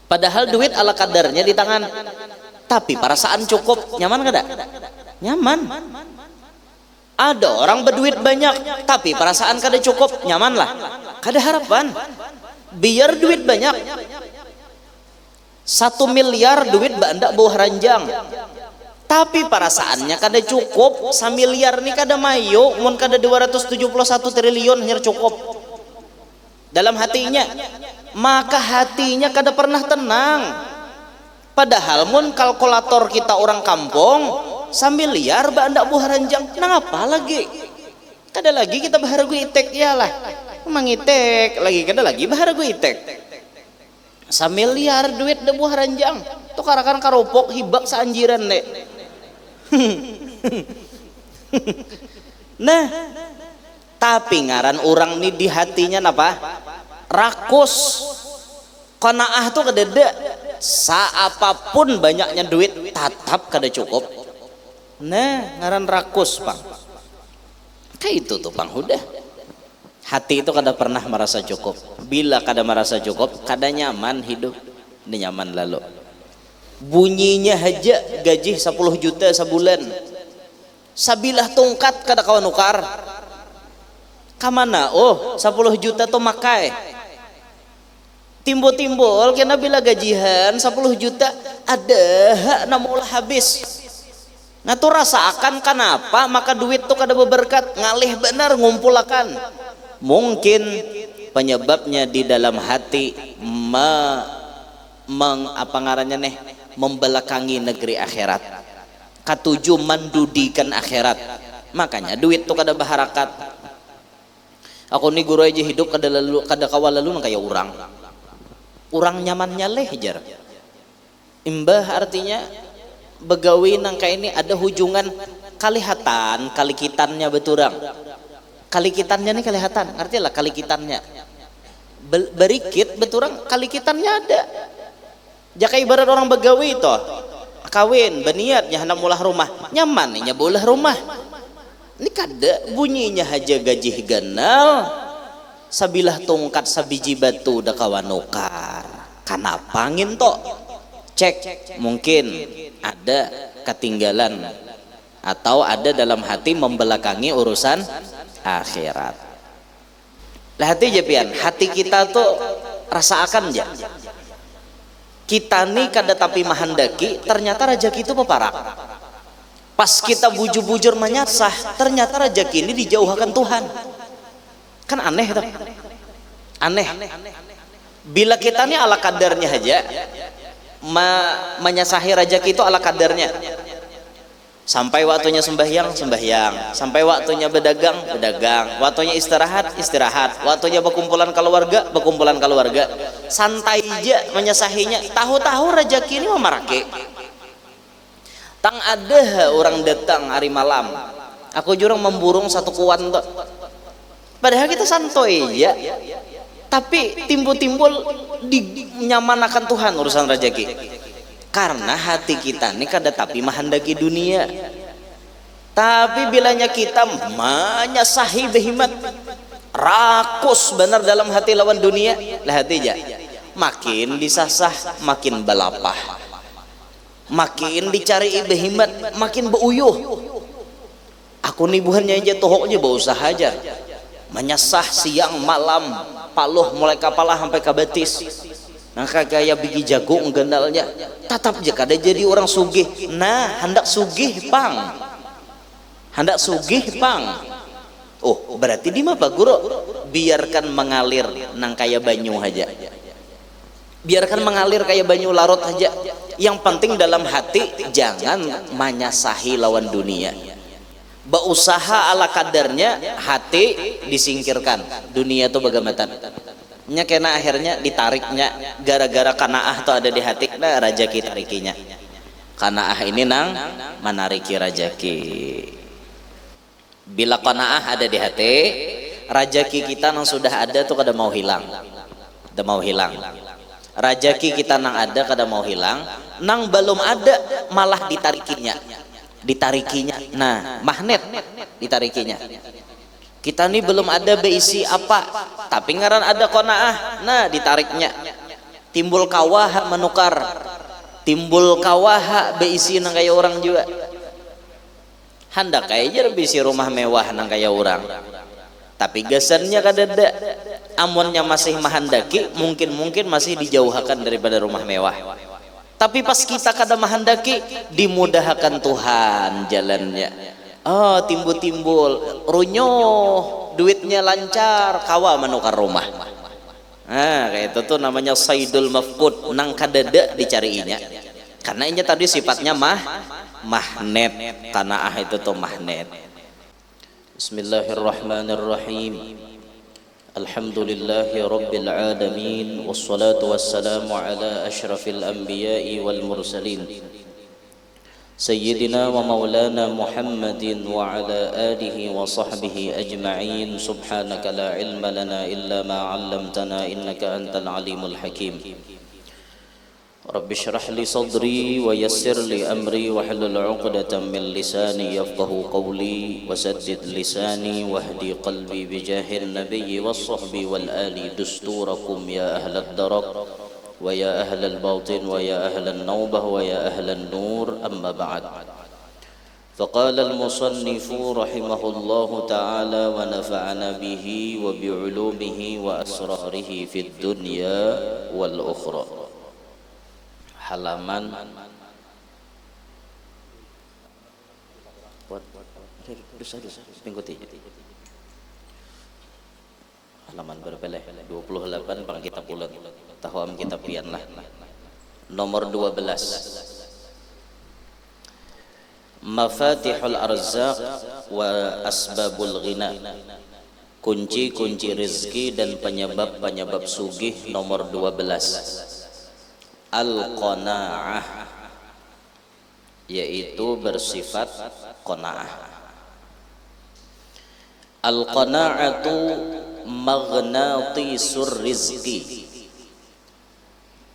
Padahal duit ala kadarnya di tangan, tapi perasaan cukup, nyaman kada? Nyaman. Ada orang berduit banyak tapi perasaan kada cukup, nyaman lah? Kada harapan. Biar duit banyak 1 miliar duit banda bawah ranjang, tapi perasaannya kada cukup. 1 miliar nih kada mayo, mun kada 271 triliun hanya cukup dalam hatinya, maka hatinya kada pernah tenang. Padahal mun kalkulator kita orang kampung 1 miliar banda buah ranjang, nang apa lagi? Kada lagi kita bahar gue itek, yalah mangitek lagi, kada lagi bahar gue itek. 1 miliar duit de buah ranjang tuh karakan karopok hibak seanjiran deh. Nah, tapi ngaran orang nih di hatinya apa? Rakus. Qanaah tuh kededa. Saapapun banyaknya duit tetap kada cukup. Nah, ngaran rakus, Pang. Kayak itu tuh, Pang, udah. Hati itu kada pernah merasa cukup. Bila kada merasa cukup, kada nyaman hidup. Ini nyaman lalu. Bunyinya aja gaji 10 juta sebulan. Sabilah tungkat kada kawan nukar. Kamana? Oh, 10 juta tuh makai. Timbul-timbul kena bila gajihan 10 juta ada hak namulah habis. Nah tuh rasakan kenapa maka duit tuh kada berberkat, ngalih benar ngumpulakan. Mungkin penyebabnya di dalam hati apa ngarannya nih, membelakangi negeri akhirat. Katuju mendudikan akhirat. Makanya duit tuh kada baharakat. Aku nih guru aja hidup kada kawal lalu nang kayak orang nyamannya leh jar. Imbah artinya begawi nang kayak ini ada hujungan kalihatan, kalikitannya beturang. Kalikitannya nih kalihatan, ngerti lah kalikitannya. Berikit beturang kalikitannya ada. Jaka ibarat orang begawi itu kawin beniatnya hendak mulah rumah, nyaman nya bolah rumah. Ini kada bunyinya aja gaji ganal. Sabilah tongkat sabiji batu da kawan nukar. Kenapa nginto? Cek, mungkin ada ketinggalan atau ada dalam hati membelakangi urusan akhirat. Lah hati jepian, hati kita tuh rasa akan aja. Kita nih kada tapi mahandaki, ternyata rezeki itu peparak. Pas kita bujur-bujur menyasah, ternyata rezeki ini dijauhkan Tuhan. Kan aneh tuh, aneh. Bila kita nih ala kadarnya aja menyasahi rezeki itu ala kadarnya. Sampai waktunya sembahyang, sampai waktunya berdagang, waktunya istirahat, waktunya berkumpulan keluarga, santai aja menyasahinya. Tahu-tahu rezeki ini memarake. Tang ada orang datang hari malam, aku jurang memburung satu kuan tuh. Padahal kita santai ya, tapi timbul-timbul dinyamanakan Tuhan urusan rezeki. Karena hati kita ini kada tapi mahandaki dunia. Tapi bilanya kita menyasahi behimat, rakus benar dalam hati lawan dunia, lah hati aja. Makin disasah, makin balapah. Makin dicari behimat, makin beuyuh. Aku nih buhannya aja tohoknya berusaha aja. Menyasah siang malam, paluh mulai kapalah sampai ke betis. Nah kayak biji jagung gendalnya, tetap jika ada jadi orang sugih. Nah hendak sugih pang, oh berarti di mana guru? Biarkan mengalir nang kayak banyu aja, biarkan mengalir kayak banyu larut aja. Yang penting dalam hati jangan menyasahi lawan dunia. Berusaha ala kadarnya, hati disingkirkan, dunia itu bagaimana? Nya kena akhirnya ditariknya gara-gara kanaah tuh ada di hati, nah rajaki tarikinya. Kanaah ini nang menariki rajaki. Bila kanaah ada di hati, rajaki kita nang sudah ada tuh kada mau hilang, kada mau hilang. Rajaki kita nang ada kada mau hilang, nang belum ada malah ditarikinya. Nah magnet ditarikinya. Kita nih belum ada beisi apa, tapi ngaran ada qanaah, nah ditariknya. timbul kawaha menukar, timbul kawaha beisi nang kaya orang juga. Hendak kaya bisi rumah mewah nang kaya orang, tapi gesannya kadada amonnya masih mahandaki, mungkin masih dijauhkan daripada rumah mewah. Tapi pas kita kada mahandaki, dimudahkan Tuhan jalannya. Oh, timbul runyoh, duitnya lancar, kawa menukar rumah. Nah, kayak itu tuh namanya saidul mafqud, nang kadada dicariinya. Karena ini tadi sifatnya magnet, tanah itu tuh magnet. Bismillahirrahmanirrahim. Alhamdulillahi rabbil alamin, wassalatu wassalamu ala asyrafil anbiya'i wal mursalin, sayyidina wa maulana Muhammadin wa ala alihi wa sahbihi ajma'in. Subhanaka la ilma lana illa ma 'allamtana innaka antal alimul hakim. Rabbi shrah li sadri wa yassir li amri wa hlul 'uqdatam min lisani yafqahu qawli wa saddid lisani wahdi qalbi bi jahil nabiyyi was sahbi wal ali dusturakum ya ahlad darak wa ya ahlal batin wa ya ahlan nawbah wa ya ahlan nur, amma ba'd. فقال المصنف رحمه الله تعالى ونفعنا به وبعلومه وأسراره في الدنيا والأخرى. Halaman halaman berbeleh 28 pang kita pulang taham kita pian lah. Nomor 12, Mafatihul arzaq wa asbabul ghina, kunci-kunci rezeki dan penyebab-penyebab sugih. Nomor 12, al-qanaah, yaitu bersifat qanaah. Al-qanaatu maghnatisur rizki.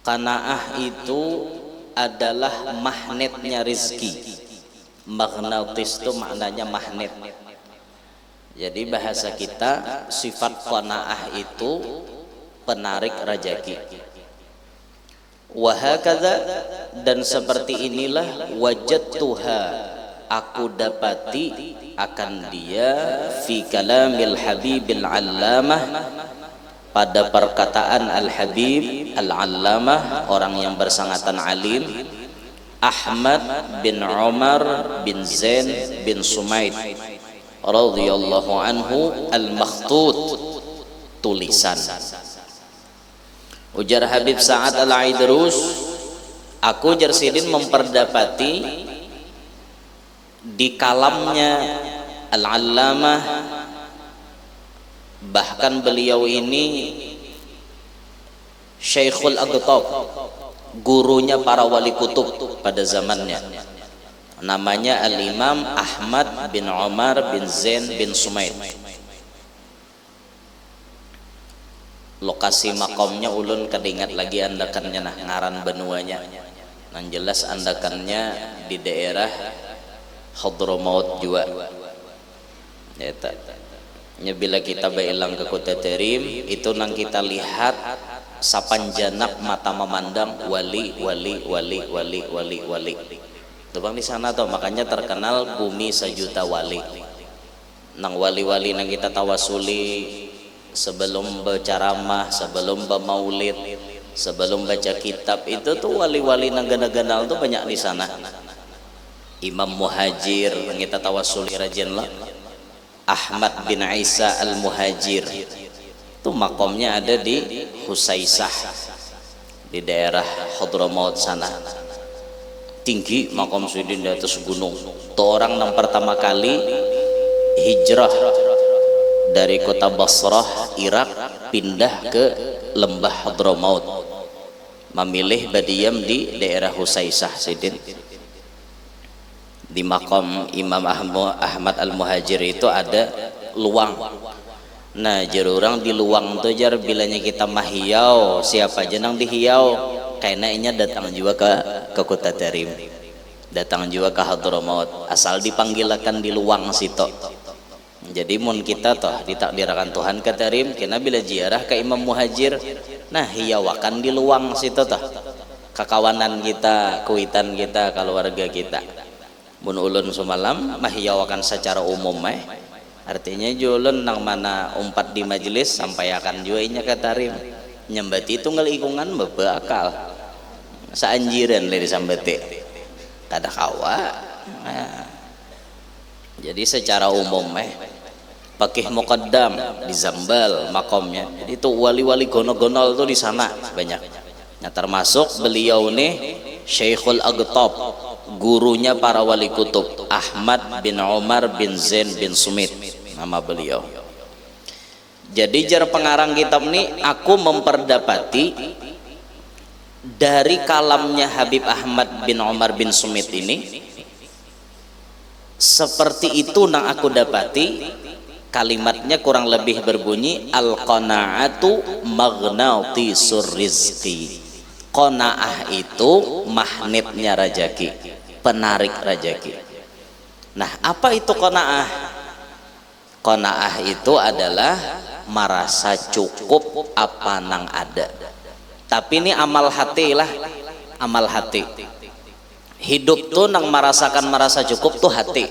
Qanaah itu adalah magnetnya rizki. Magnatis itu maknanya magnet. Jadi bahasa kita, sifat qanaah itu penarik rejeki. Wahakadha, dan seperti inilah wajadtuha, aku dapati akan dia fi kalamil habibil allamah, pada perkataan al-habib al-allamah, orang yang bersangatan alim, Ahmad bin Umar bin Zain bin Sumaid radhiyallahu anhu al-makhtut, tulisan. Ujar Habib Sa'ad al-Aidrus, aku Jersidin memperdapati di kalamnya al-allamah, bahkan beliau ini Syekhul Aqtab, gurunya para wali kutub pada zamannya, namanya al-Imam Ahmad bin Umar bin Zain bin Sumaid. Lokasi makomnya ulun kedingat lagi andakannya, nah ngaran benuanya nang jelas andakannya di daerah Hadramaut juga. Ya, bila kita bailang ke Kota Terim itu nang kita lihat sapanjanak mata memandang wali. Tuh bang di sana tuh, makanya terkenal bumi sejuta wali. Nang wali-wali nang kita tawasuli sebelum berceramah, sebelum bermaulid, sebelum baca kitab, itu tuh wali-wali nagana-ganal tuh banyak di sana. Imam Muhajir yang kita tawasuli rajin lah, Ahmad bin Isa al-Muhajir, tuh makomnya ada di Husaisah di daerah Hadramaut sana. Tinggi makom Sudin di atas gunung. Tuh orang yang pertama kali hijrah dari kota Basrah, Irak, pindah ke lembah Hadramaut, memilih berdiam di daerah Husaisah Sidin. Di makam Imam Ahmad al-Muhajir itu ada luang. Nah, jarurang di luang itu jar bilanya kita mahiyau, siapa aja nang dihiyau, kayaknya datang juga ke Kota Terim, datang juga ke Hadramaut, asal dipanggilakan di luang situ. Jadi mun kita toh ditakdirkan Tuhan ke Terim, kena bila ziarah ke Imam Muhajir, Nah hiyawakan di luang situ tuh kakawanan kita, kuitan kita, keluarga kita. Mun ulun semalam mahiyawakan secara umum artinya julun nang mana umpat di majelis sampaikan juga inya katarim nyembati itu ngelikungan bebakal saanjiran le disambeti kada kawa. Nah, jadi secara umum pakai muqaddam di Zambal makomnya. Jadi itu wali-wali gonol-gonol tuh di sana banyak. Nah, termasuk beliau nih Syekhul Agtab, gurunya para wali kutub Ahmad bin Umar bin Zain bin Sumit nama beliau. Jadi jar pengarang kitab nih aku memperdapati dari kalamnya Habib Ahmad bin Umar bin Sumit ini seperti itu nang aku dapati. Kalimatnya kurang lebih berbunyi al-qanaatu maghnatisur rizqi. Qanaah itu magnetnya rajaki, penarik rajaki. Nah, apa itu qanaah? Qanaah itu adalah merasa cukup apa nang ada. Tapi ini amal hati lah, amal hati. Hidup tuh nang merasakan merasa cukup tuh hati.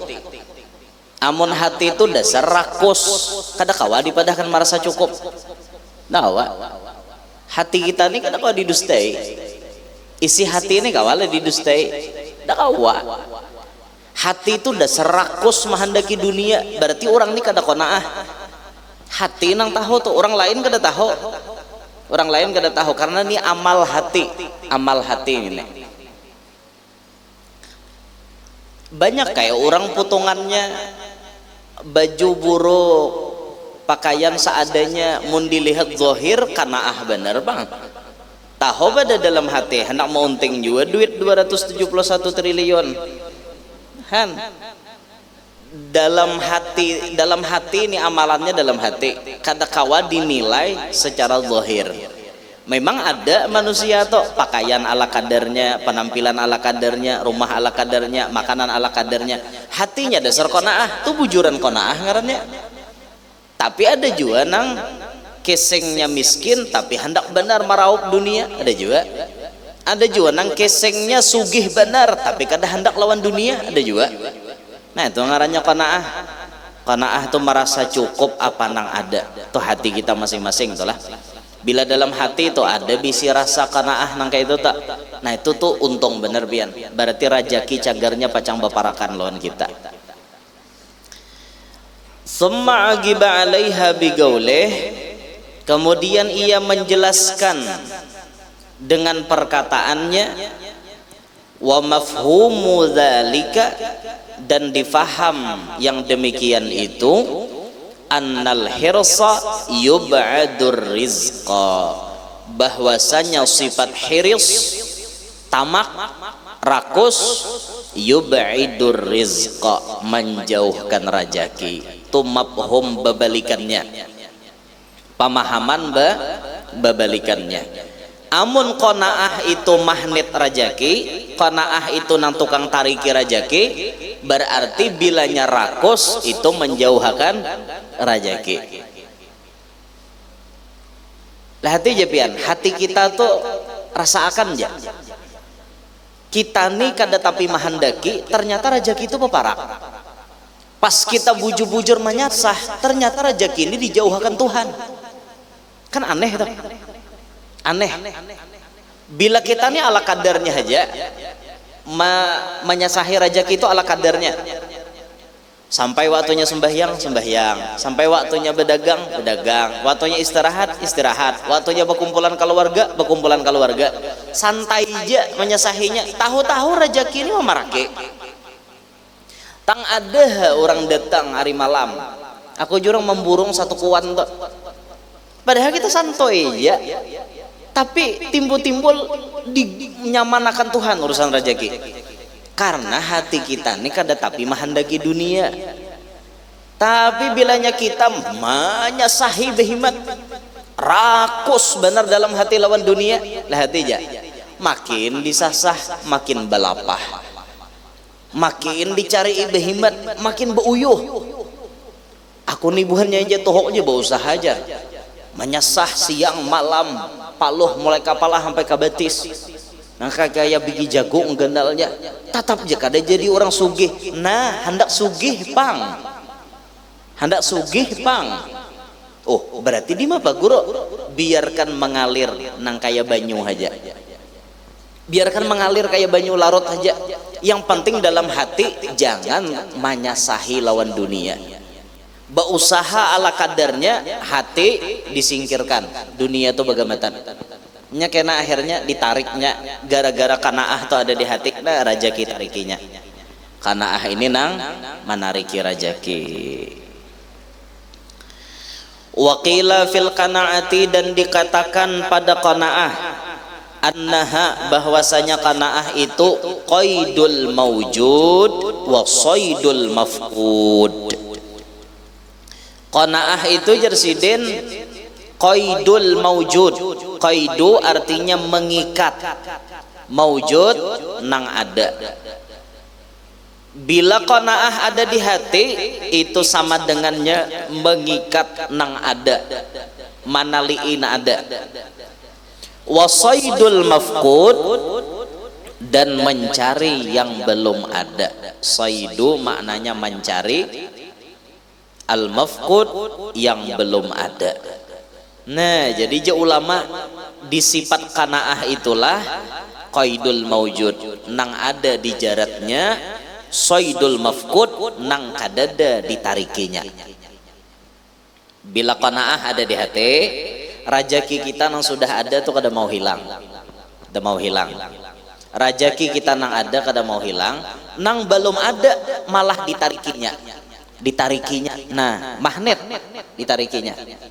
Amun hati itu dasar rakus kada kawa dipadahkan merasa cukup. Nah, hati kita ini kada kawa didustai. Isi hati ini kawala didustai. Kada kawa. Hati itu dasar rakus menghendaki dunia. Berarti orang ini kada qanaah. Hati nang tahu tuh orang lain kada tahu. Orang lain kada tahu karena ini amal hati. Amal hati ini. Banyak kayak orang putungannya baju buruk, pakaian seadanya, mun dilihat zahir kanaah bener bang. Tahu pada dalam hati hendak mau unting juga duit 271 triliun. Han dalam hati ini amalannya dalam hati. Kada kawa dinilai secara zahir. Memang ada manusia tuh pakaian ala kadarnya, penampilan ala kadarnya, rumah ala kadarnya, makanan ala kadarnya. Hatinya dasar qanaah, tuh bujuran qanaah ngarannya. Tapi ada juga nang kesengnya miskin tapi hendak benar meraup dunia, ada juga. Ada juga nang kesengnya sugih benar tapi kada hendak lawan dunia, ada juga. Nah, itu ngarannya qanaah. Qanaah tuh merasa cukup apa nang ada. Tuh hati kita masing-masing itulah. Bila dalam hati itu ada bisi rasa qanaah nang kayak itu tak. Nah itu tuh untung bener pian. Berarti rajaki cagarnya pacang baparakan lawan kita. Summa agiba 'alaiha bigaulih. Kemudian ia menjelaskan dengan perkataannya wa mafhumu dzalika dan difaham yang demikian itu annal hirsa yub'adur rizqa, bahwasanya sifat hiris tamak rakus yub'idur rizqa menjauhkan rajaki. Itu mafhum babalikannya, pemahaman babalikannya. Amun qanaah itu magnet rajaki, qanaah itu nang tukang tariki rajaki, berarti bilanya rakus itu menjauhkan rajaki. Lah hati jepian, hati kita tuh rasakan aja. Kita nih kada tapi mahandaki, ternyata rajaki itu peparak. Pas kita bujur-bujur menyasah, ternyata rajaki ini dijauhkan Tuhan. Kan aneh tuh. Aneh. Bila kita nih ala kadarnya aja menyasahi rajaki itu ala kadarnya. Sampai waktunya sembahyang, sampai waktunya berdagang, waktunya istirahat, waktunya berkumpulan keluarga, santai aja menyasahinya. Tahu-tahu rajaki ini memarake. Tang ada orang datang hari malam, aku jurang memburung satu kuan tuh. Padahal kita santai aja. Tapi timbul-timbul dinyamanakan Tuhan urusan rajaki. Karena hati kita ini kada tapi mahandaki dunia. Tapi bilanya kita menyasahi behimat, rakus benar dalam hati lawan dunia, lah hati aja makin disasah makin balapah, makin dicari behimat makin beuyuh. Aku nih bukannya aja tohoknya berusaha aja menyasah siang malam paluh mulai kapalah sampai ke betis. Nah kayak bigi jagung gendalnya tatap je kada jadi orang sugih. Nah hendak sugih pang, hendak sugih pang. Oh berarti di mana guru? Biarkan mengalir nang kaya banyu aja, biarkan mengalir kayak banyu larut aja. Yang penting dalam hati jangan manyasahi lawan dunia. Berusaha ala kadarnya, hati disingkirkan, dunia itu bagaimana? Nya kena akhirnya ditariknya gara-gara kanaah tuh ada di hati, nah rajaki tarikinya. Kanaah ini nang manariki rajaki. Waqila fil qanaati, dan dikatakan pada qanaah annaha, bahwasanya qanaah itu qaidul maujud wa saydul mafqud. Qanaah itu jersidin qaidul maujud. Qaidu artinya mengikat, maujud nang ada. Bila qanaah ada di hati, itu sama dengannya mengikat nang ada, manaliin ada. Wasaidul mafqud, dan mencari yang belum ada. Saidu maknanya mencari, al mafqud yang belum ada. Nah jadi ulama di sifat qanaah itulah qaidul maujud, nang ada di jaratnya, saidul mafqud, nang kadada ditarikinya. Bila qanaah ada di hati, rajaki kita nang sudah ada tuh kada mau hilang, kada mau hilang. Rajaki kita nang ada kada mau hilang, nang belum ada malah ditarikinya, ditarikinya. Nah magnet ditarikinya.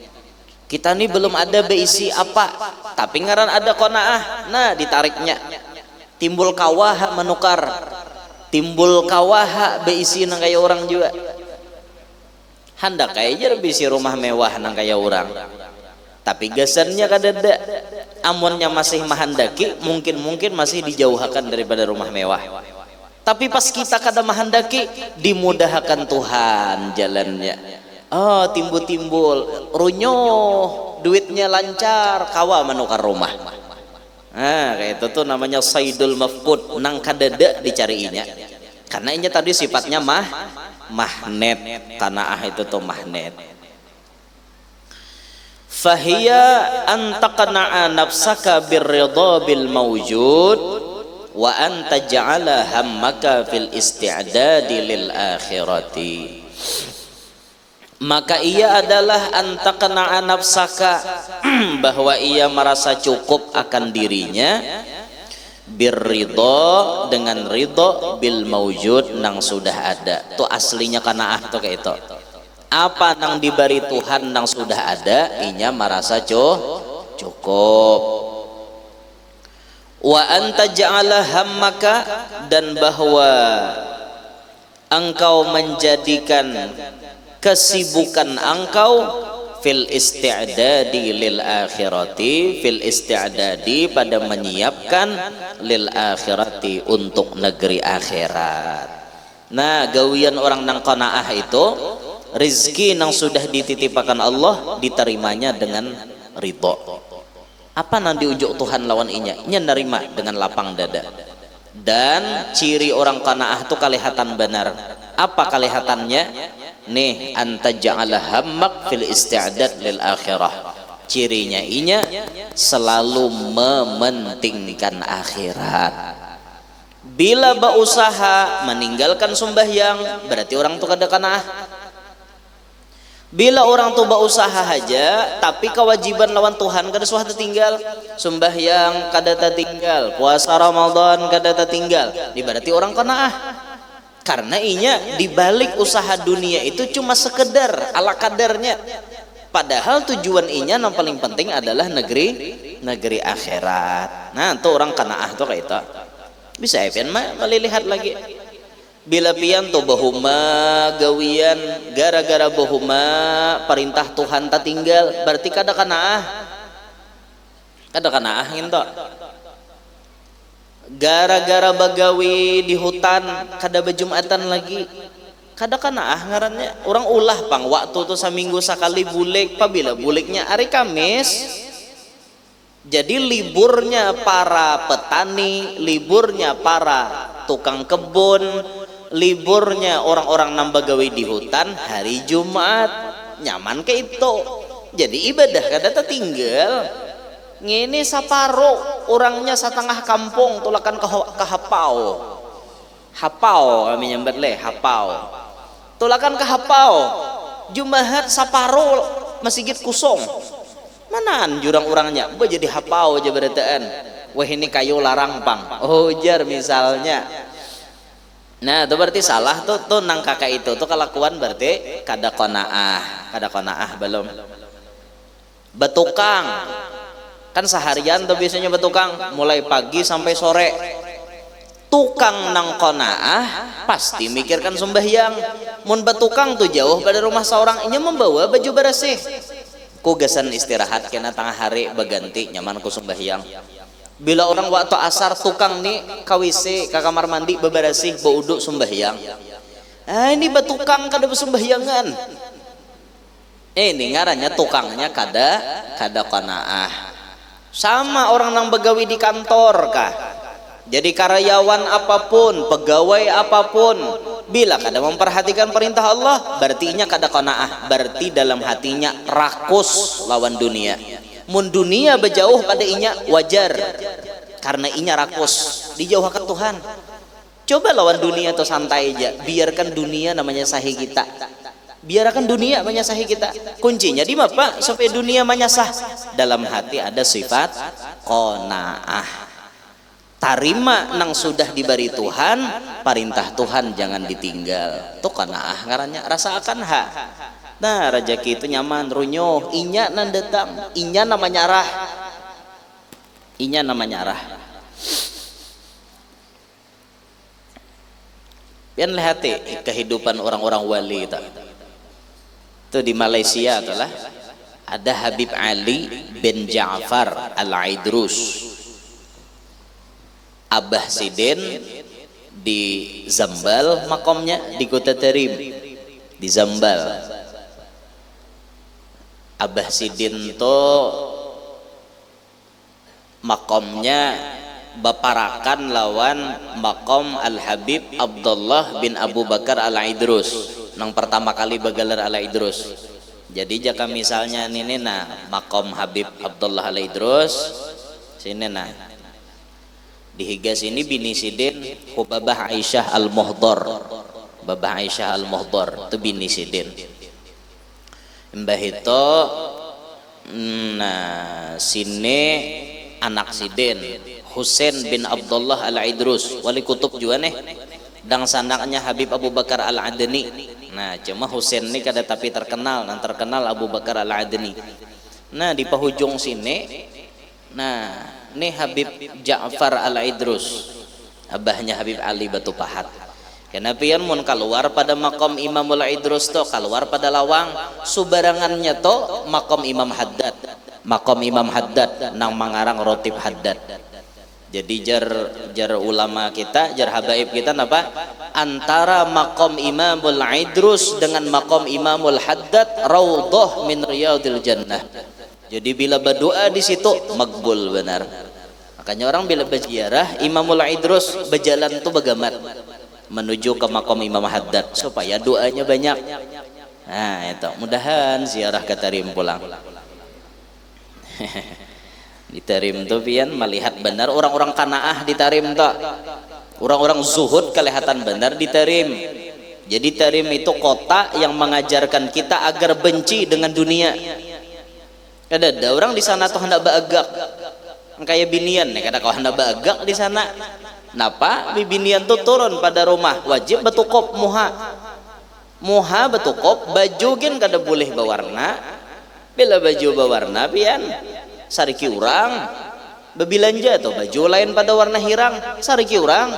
Kita nih belum ada beisi apa, tapi ngaran ada qanaah, nah ditariknya. Timbul kawaha menukar, timbul kawaha beisi nang kaya orang juga. Hendak kaya aja beisi rumah mewah nang kaya orang, tapi gasannya kadada. Amunnya masih mahandaki, mungkin masih dijauhkan daripada rumah mewah. Tapi pas kita kada mahandaki, dimudahkan Tuhan jalannya. Oh timbul-timbul runyoh, duitnya lancar, kawa menukar rumah. Nah kayak itu tuh namanya saidul mafqud, nang kadada dicariinya. Karena ini tadi sifatnya magnet. Qanaah itu tuh magnet. Fahiya an taqna'a nafsaka birridha bil mawjud wa an taj'ala hammaka fil isti'dadi lil akhirati. Maka ia adalah antaqna'a nafsaka, bahwa ia merasa cukup akan dirinya, birridha, dengan ridho, bil maujud, nang sudah ada. Tuh aslinya qanaah tuh kayak itu. Apa nang diberi Tuhan nang sudah ada, inya merasa cukup. Wa anta ja'ala hammaka, dan bahwa engkau menjadikan kesibukan engkau fil isti'dadi lil akhirati, fil isti'dadi pada menyiapkan lil akhirati untuk negeri akhirat. Nah gawian orang nang qanaah itu rizki nang sudah dititipakan Allah diterimanya dengan ridho. Apa nang diujuk Tuhan lawan inya nerima dengan lapang dada. Dan ciri orang qanaah itu kelihatan benar. Apa kelihatannya? Nih anta ja'ala hammak fil isti'dad lil akhirah. Cirinya inya selalu mementingkan akhirat. Bila berusaha meninggalkan sembahyang, berarti orang tuh kada qanaah. Bila orang tuh berusaha aja, tapi kewajiban lawan Tuhan kada suah tertinggal, sembahyang kada tertinggal, puasa Ramadan kada tertinggal, berarti orang qanaah. Karena inya dibalik usaha dunia itu cuma sekedar ala kadarnya, padahal tujuan inya yang paling penting adalah negeri akhirat. Nah itu orang qanaah tuh kayak itu. Bisa pian melihat lagi. Bila pian tuh bahuma gawian gara-gara bahuma perintah Tuhan tak tinggal, berarti kada qanaah. Kada qanaah gitu. Gara-gara bagawi di hutan kada bejumatan lagi, kada qanaah ngarannya. Orang ulah pang waktu tuh seminggu sekali bulik, pabila buliknya hari Kamis, Jadi liburnya para petani, liburnya para tukang kebun, liburnya orang-orang nambagawi di hutan hari Jumat, nyaman ke itu. Jadi ibadah kada tertinggal. Ngini saparo orangnya setengah kampung tulakan ke hapau. Hapau kami nyambat le hapau. Tulakan ke hapau. Jumahat saparo masjid kusong. Manaan jurang orangnya? Ba jadi hapau aja berataan. Wah ini kayu larang pang. Oh jar misalnya. Nah itu berarti salah tuh nang kakak itu tuh kelakuan berarti kada konaah belum. Betukang kan seharian tuh biasanya betukang mulai pagi sampai sore. Tukang nang konaah pasti mikirkan sembahyang. Mun betukang tuh jauh pada rumah seorang ini membawa baju bersih. Ku gasan istirahat kena tengah hari berganti nyaman ku sembahyang. Bila orang waktu asar tukang nih KWC ke kamar mandi bebersih beuduk sembahyang. Ini betukang kada bersembahyangan. Ini ngarannya tukangnya kada qanaah. Sama orang nang begawi di kantor kah. Jadi karyawan apapun, pegawai apapun, bila kada memperhatikan perintah Allah, berarti inya kada qanaah, berarti dalam hatinya rakus lawan dunia. Mun dunia berjauh pada inya wajar, karena inya rakus, dijauhkan Tuhan. Coba lawan dunia atau santai aja, biarkan dunia namanya sahi kita. Biarkan dunia menyasahi kita. Kuncinya di mana supaya dunia menyasah? Dalam hati ada sifat qanaah. Tarima nang sudah diberi Tuhan, perintah Tuhan jangan ditinggal. Tuh qanaah ngarannya, rasakan ha. Nah, rezeki itu nyaman, runyuh, inya nan datang, inya namanya arah. Inya namanya arah. Pian lihat kehidupan orang-orang wali itu. Itu di Malaysia adalah ada Habib Ali bin Ja'far Al-Aidrus. Abah Sidin di Zambal makomnya di Kota Tarim di Zambal. Abah Sidin to makomnya baparakan lawan makom Al-Habib Abdullah bin Abu Bakar Al-Aidrus nang pertama kali begalar Al-Aidrus. Jadi jika misalnya ini nah makom Habib Abdullah Al-Aidrus sini nah di Higas ini bini Sidin Babah Aisyah Al-Muhdar. Babah Aisyah Al-Muhdar itu bini Sidin. Mbah itu nah sini anak Sidin Husain bin Abdullah Al-Aidrus wali kutub juga nih dan sanaknya Habib Abu Bakar Al-Adni. Nah cuma Husain ini kada tapi terkenal dan terkenal Abu Bakar Al-Adni. Nah di penghujung sini nah ini Habib Ja'far Al-Aidrus abahnya Habib Ali Batu Pahat. Kenapa yang mun keluar pada makom Imam Al-Aidrus to keluar pada lawang subarangannya to makom Imam Haddad. Makom Imam Haddad nang mangarang Rotib Haddad. Jadi jar ulama kita, jar habaib kita napa? Antara makom Imamul Aidrus dengan makom Imamul Haddad raudhah min riyadil jannah. Jadi bila berdoa di situ makbul benar. Makanya orang bila berziarah Imamul Aidrus berjalan tuh begamat menuju ke makom Imam Haddad supaya doanya banyak. Nah itu mudahan ziarah ke Tarim pulang. Di Tarim tuh pian melihat benar orang-orang qanaah di Tarim tuh. Orang-orang zuhud kelihatan benar di Tarim. Jadi Tarim itu kota yang mengajarkan kita agar benci dengan dunia. Ada orang di sana tuh hendak baagak, kayak binian nih, kada kau hendak baagak di sana. Napa? Binian tuh turun pada rumah wajib betukop muha betukop baju gen kada boleh berwarna. Bila baju berwarna pian sariki urang bebilanja tuh baju lain pada warna hirang sariki urang.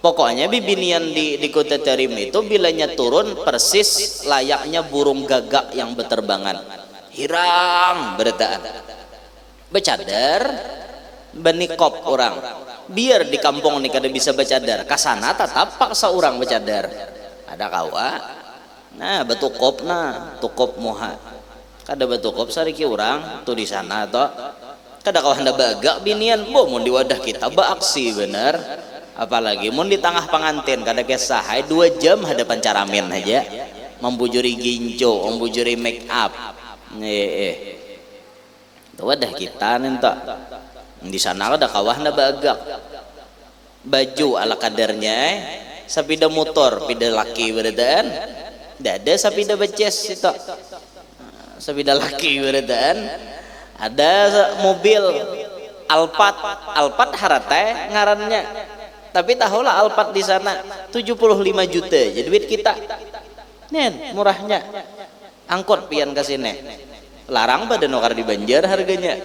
Pokoknya bibinian di Kota Tarim itu bilanya turun persis layaknya burung gagak yang berterbangan. Hirang berdaan becadar benikop orang biar di kampung ini kada bisa becadar kasana tetap paksa orang becadar ada kawa nah betukop nah tukop muha kada betukop sariki orang tuh di sana toh kada kau hendak bagak binian mun di wadah kita baaksi bener, apalagi mun di tengah pengantin kada kesah 2 jam hadapan caramin aja membujuri ginjo, membujuri make up. Itu wadah kita nentok. Di sana ada kawahna bagak. Baju ala kadarnya, sapida motor, pida laki beredaan. Ada sapida beces itu. Sapida laki beredaan. Ada mobil Alphard harate ngarannya. Tapi tahulah Alphard di sana 75 juta. Jadi duit kita. Nen murahnya angkot pian ke sini larang pada nukar di Banjar harganya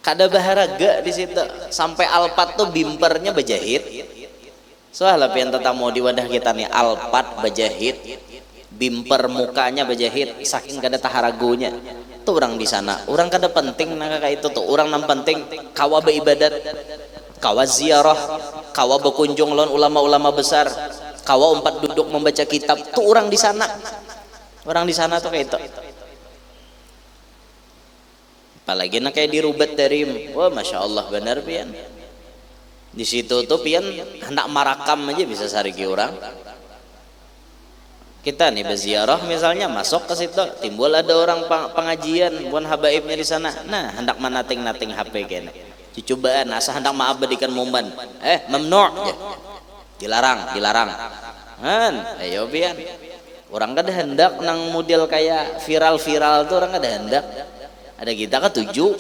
kada baharaga di situ sampai Alphard tuh bimpernya bejahit soalnya pian tetamu di wadah kita nih Alphard bejahit bimper mukanya bejahit saking kada taharagunya tuh orang di sana orang kada penting nah kayak itu tuh orang nam penting kawa beribadat kawa ziarah kawa berkunjung lawan ulama-ulama besar kawa umpat duduk membaca kitab tuh orang di sana tuh kayak itu apalagi nak kayak dirubat dari wah masya Allah benar pian di situ tuh pian hendak marakam aja bisa sarigi orang kita nih berziarah misalnya masuk ke situ timbul ada orang pengajian buan habaibnya di sana nah hendak manating HP kene cicubaan asa hendak maabadikan mumban memnu' ya. dilarang ayo pian orang kada hendak nang model kayak viral tuh orang kada hendak ada kita ketujuh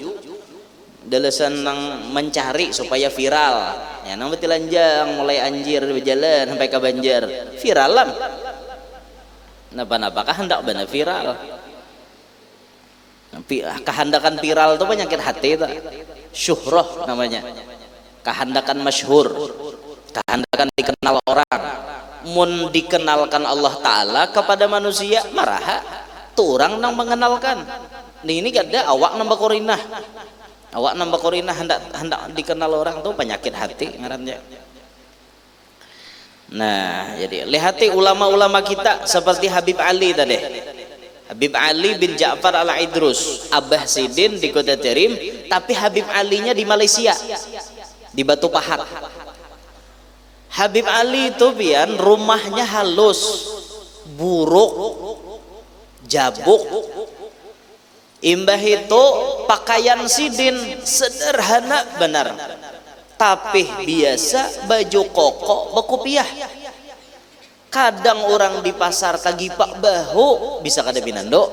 dalesan nang mencari supaya viral ya nang betilanjang mulai anjir berjalan sampai ke Banjar viral lah napa-napa hendak benar viral kehendakan viral itu penyakit hati itu syuhrah namanya kehendakan masyhur kehendakan dikenal orang mun dikenalkan Allah Ta'ala kepada manusia marah tuh orang nang mengenalkan ini kada awak nambah korinah hendak dikenal orang tuh penyakit hati ngarannya. Nah jadi lihati ulama-ulama kita seperti Habib Ali tadi Habib Ali bin Ja'far al-Idrus Abah Sidin di Kota Terim tapi Habib Alinya di Malaysia di Batu Pahat. Habib Ali itu pian rumahnya halus, buruk, jabuk. Imbah itu pakaian Sidin sederhana benar. Tapi biasa baju koko berkopiah. Kadang orang di pasar kagipak bahu bisa kada binando.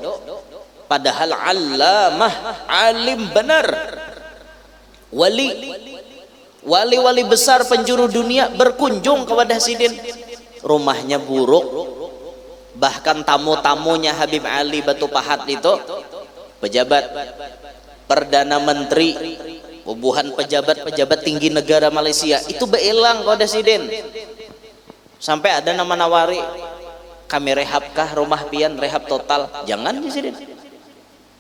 Padahal allamah alim benar. Wali-wali besar penjuru dunia berkunjung kepada Sidin. Rumahnya buruk. Bahkan tamu-tamunya Habib Ali Batu Pahat itu pejabat, perdana menteri, bubuhan pejabat tinggi negara Malaysia itu beelang kepada Sidin. Sampai ada nama nawari, kami rehabkah rumah pian, rehab total? Jangan di Sidin.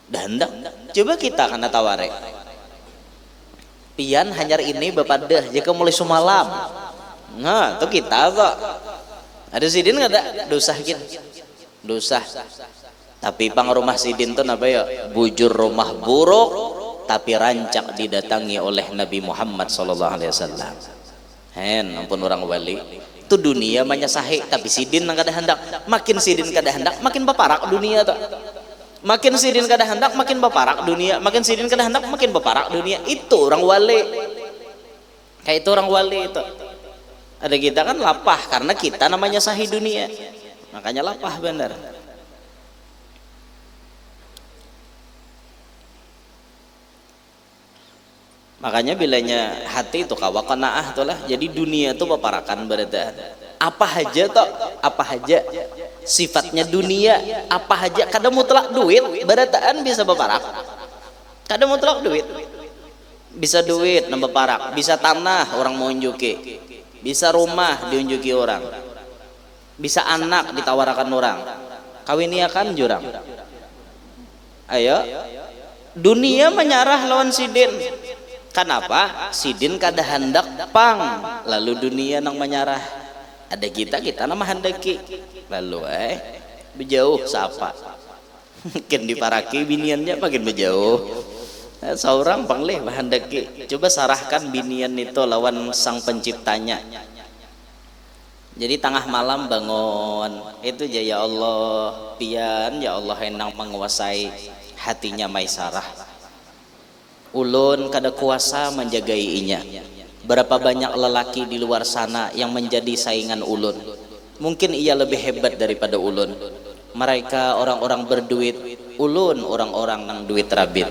Dandak. Coba kita kena tawari. Pian hanyar ini bepadah jika mulai semalam. Nah, itu kita kok. Ada Sidin nggak ada dosa kita. Dosa. Tapi pang rumah Sidin tuh apa ya? Bujur rumah buruk tapi rancak didatangi oleh Nabi Muhammad sallallahu alaihi wasallam. Ampun orang wali. Itu dunia menyasahi tapi Sidin nang kada hendak. Makin Sidin kada hendak makin baparak dunia tuh. Makin Sidin kada hendak makin baparak dunia, makin Sidin kada hendak makin baparak dunia. Itu orang wali. Kayak itu orang wali itu. Ada kita kan lapah karena kita namanya sahih dunia. Makanya lapah benar. Makanya bilanya hati itu kawa qanaah tuh lah. Jadi dunia itu paparakan berada. Apa aja toh, apa aja sifatnya dunia, apa aja kadang mutlak duit, berataan bisa baparak. Kadang mutlak duit. Bisa duit nambah parak, bisa tanah orang mau unjuki. Bisa rumah diunjuki orang. Bisa anak ditawarkan orang. Kawiniakan jurang. Ayo. Dunia menyarah lawan Sidin. Kenapa? Sidin kada hendak pang, lalu dunia nang menyarah. Ada kita nama handaki. Lalu berjauh siapa? Makin diparaki biniannya makin berjauh. Seorang panglih bahandaki coba sarahkan binian itu lawan sang penciptanya. Jadi tengah malam bangun itu aja, ya Allah pian ya Allah henang menguasai hatinya Maisarah, ulun kada kuasa menjagainya. Berapa banyak lelaki di luar sana yang menjadi saingan ulun, mungkin ia lebih hebat daripada ulun. Mereka orang-orang berduit, ulun orang-orang nang duit rabit.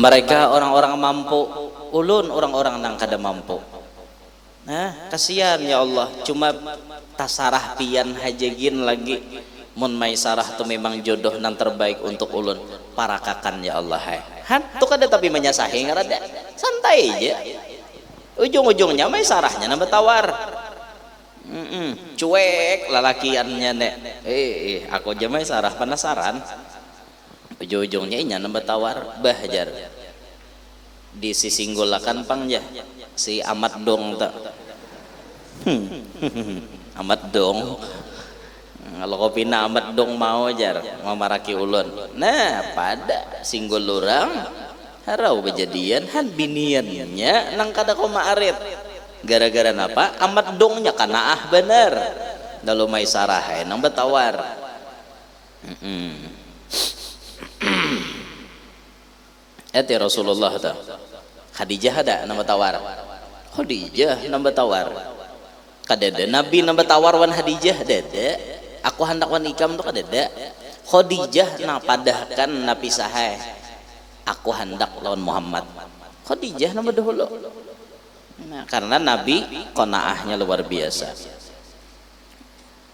Mereka orang-orang mampu, ulun orang-orang nang kada mampu. Nah, kasihan ya Allah, cuma tasarah pian hajegin lagi. Mun Maisarah tu memang jodoh nan terbaik untuk ulun, parakakan ya Allah. Han, tu kada tapi menyasahi ngarada. Santai aja. Ujung-ujungnya Maisarahnya nambah tawar. Cuek lalakiannya nek. Aku aja Maisarah penasaran. Ujung-ujungnya inya nambah tawar, bahjar. Disisinggulakan pangja. Si Amat Dong tak Amat Dong, kalau kopi na Amat Dong mau jar memaraki ulun. Nah pada singgul orang harau kejadian han biniannya nang kada koma arit gara-gara napa Amat Dongnya kana bener dalu Maisarah nang betawar. Eti Rasulullah ta Khadijah ada nama tawar. Khadijah nama tawar. Kadada Nabi nama tawar wan Khadijah dada. Aku hendak wan ikam tu kadada. Khadijah na padahkan Nabi sahay. Aku hendak lawan Muhammad. Khadijah nama dahulu. Nah, karena Nabi qanaahnya luar biasa.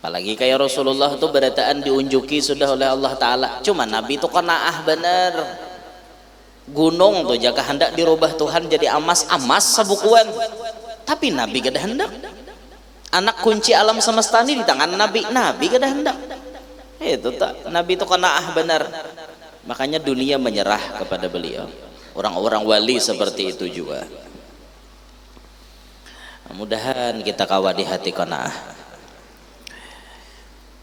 Apalagi kayak Rasulullah tu berataan diunjuki sudah oleh Allah Ta'ala. Cuma Nabi tu qanaah bener. Gunung tuh jika hendak dirubah Tuhan jadi amas sabukuan, tapi Nabi gak ada hendak. Anak kunci alam semesta ini di tangan Nabi gak ada hendak. Itu tak Nabi itu qanaah benar. Makanya dunia menyerah kepada beliau. Orang-orang wali seperti itu juga. Mudah-mudahan kita kawal di hati qanaah.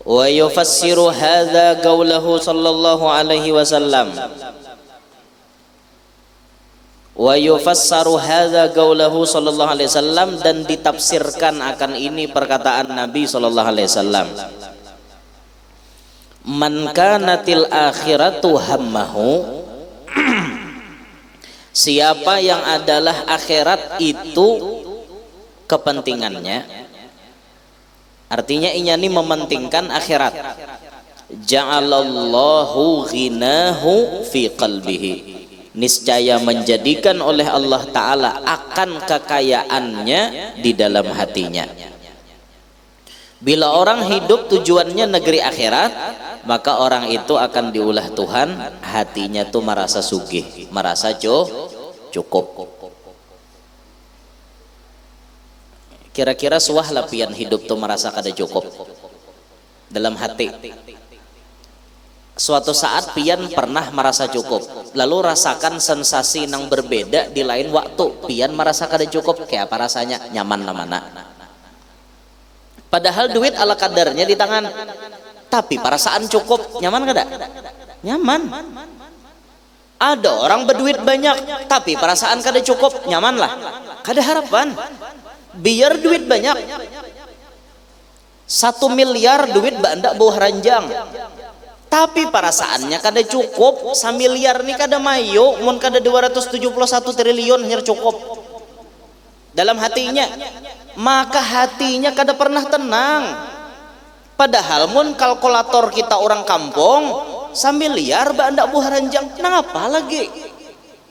Wa yufassiru hadza qaulahu sallallahu alaihi wasallam. Wa yufassaru hadza qaulahu sallallahu alaihi wasallam, dan ditafsirkan akan ini perkataan Nabi sallallahu alaihi wasallam. Man kanatil akhiratu hammahu, siapa yang adalah akhirat itu kepentingannya, artinya ini mementingkan akhirat, ja'alallahu ghinahu fi qalbihi, niscaya menjadikan oleh Allah Ta'ala akan kekayaannya di dalam hatinya. Bila orang hidup tujuannya negeri akhirat, maka orang itu akan diulah Tuhan, hatinya tuh merasa sugih, merasa cukup. Kira-kira suah lapian hidup tuh merasa kada cukup dalam hati. Suatu saat pian pernah merasa cukup, lalu rasakan sensasi yang berbeda di lain waktu. Pian merasa kada cukup, kayak apa rasanya? Nyaman mana? Padahal duit ala kadarnya di tangan, tapi perasaan cukup, nyaman kada? Nyaman. Ada orang berduit banyak, tapi perasaan kada cukup, nyaman lah. Kada harapan. Biar duit banyak, 1 miliar duit bandak bawah ranjang, tapi perasaannya kada cukup. 1 miliar nih kada mayo, mun kada 271 triliun hanya cukup dalam hatinya, maka hatinya kada pernah tenang. Padahal mun kalkulator kita orang kampung 1 miliar bandak buah ranjang, nang apa lagi?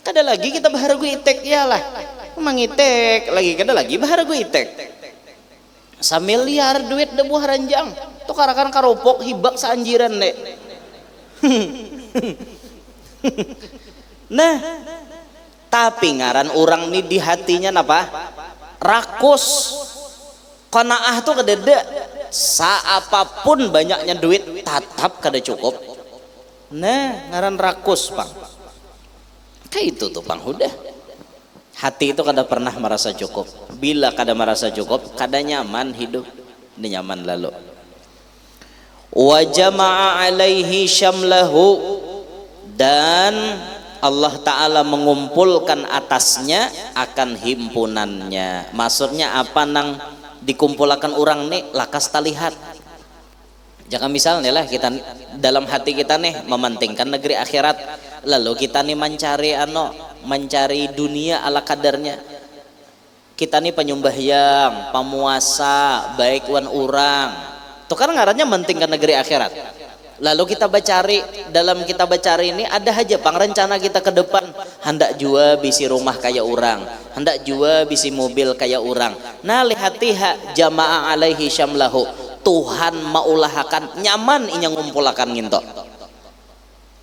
Kada lagi kita bahar gue itek, iyalah mengitek lagi kada lagi bahar gue itek. 1 miliar duit de buah ranjang tuh karakan karopok hibak seanjiran dek. Nah, tapi ngaran orang nih di hatinya napa? Rakus. Qanaah tuh kedede. Saapapun banyaknya duit tetap kada cukup. Nah, ngaran rakus, Pang. Kayak itu tuh, Pang, udah. Hati itu kada pernah merasa cukup. Bila kada merasa cukup, kada nyaman hidup. Ini nyaman lalu. Wa jama'a alaihi syamlahu, dan Allah Ta'ala mengumpulkan atasnya akan himpunannya. Maksudnya apa nang dikumpulkan orang nih lakas talihat. Jangan misalnya lah kita dalam hati kita nih mementingkan negeri akhirat, lalu kita nih mencari dunia ala kadarnya. Kita nih penyembahyang, pemuasa, baik wan orang. Tuh kan ngarannya mentingkan negeri akhirat. Lalu kita bacari, dalam kita bacari ini ada aja pang rencana kita ke depan, hendak jua bisi rumah kayak orang, hendak jua bisi mobil kayak orang. Nah lihatiha jamaah alaihi syamlahu, Tuhan maulahakan nyaman inya ngumpulakan nginto.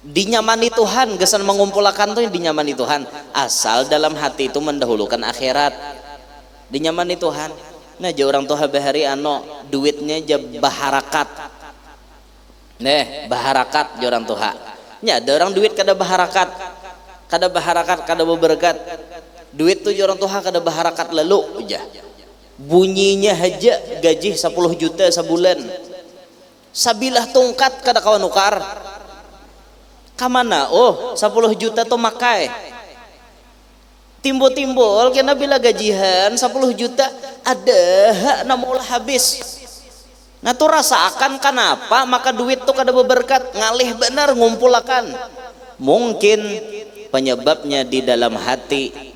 Dinyamani Tuhan, gesan mengumpulakan tuh dinyamani Tuhan, asal dalam hati itu mendahulukan akhirat. Dinyamani Tuhan. Nah jauh orang tuh bahari duitnya aja baharakat. Baharakat orang tuha. Nya ada orang duit kada baharakat, kada berberkat. Duit tuh orang tuha kada baharakat lalu aja. Bunyinya aja gaji 10 juta sebulan. Sabilah tungkat kada kawan nukar. Kamana? Oh, 10 juta tuh makai. Timbul kena bila gajihan 10 juta ada hak namulah habis. Nah tuh rasakan kenapa maka duit tuh kada berberkat, ngalih benar ngumpulakan. Mungkin penyebabnya di dalam hati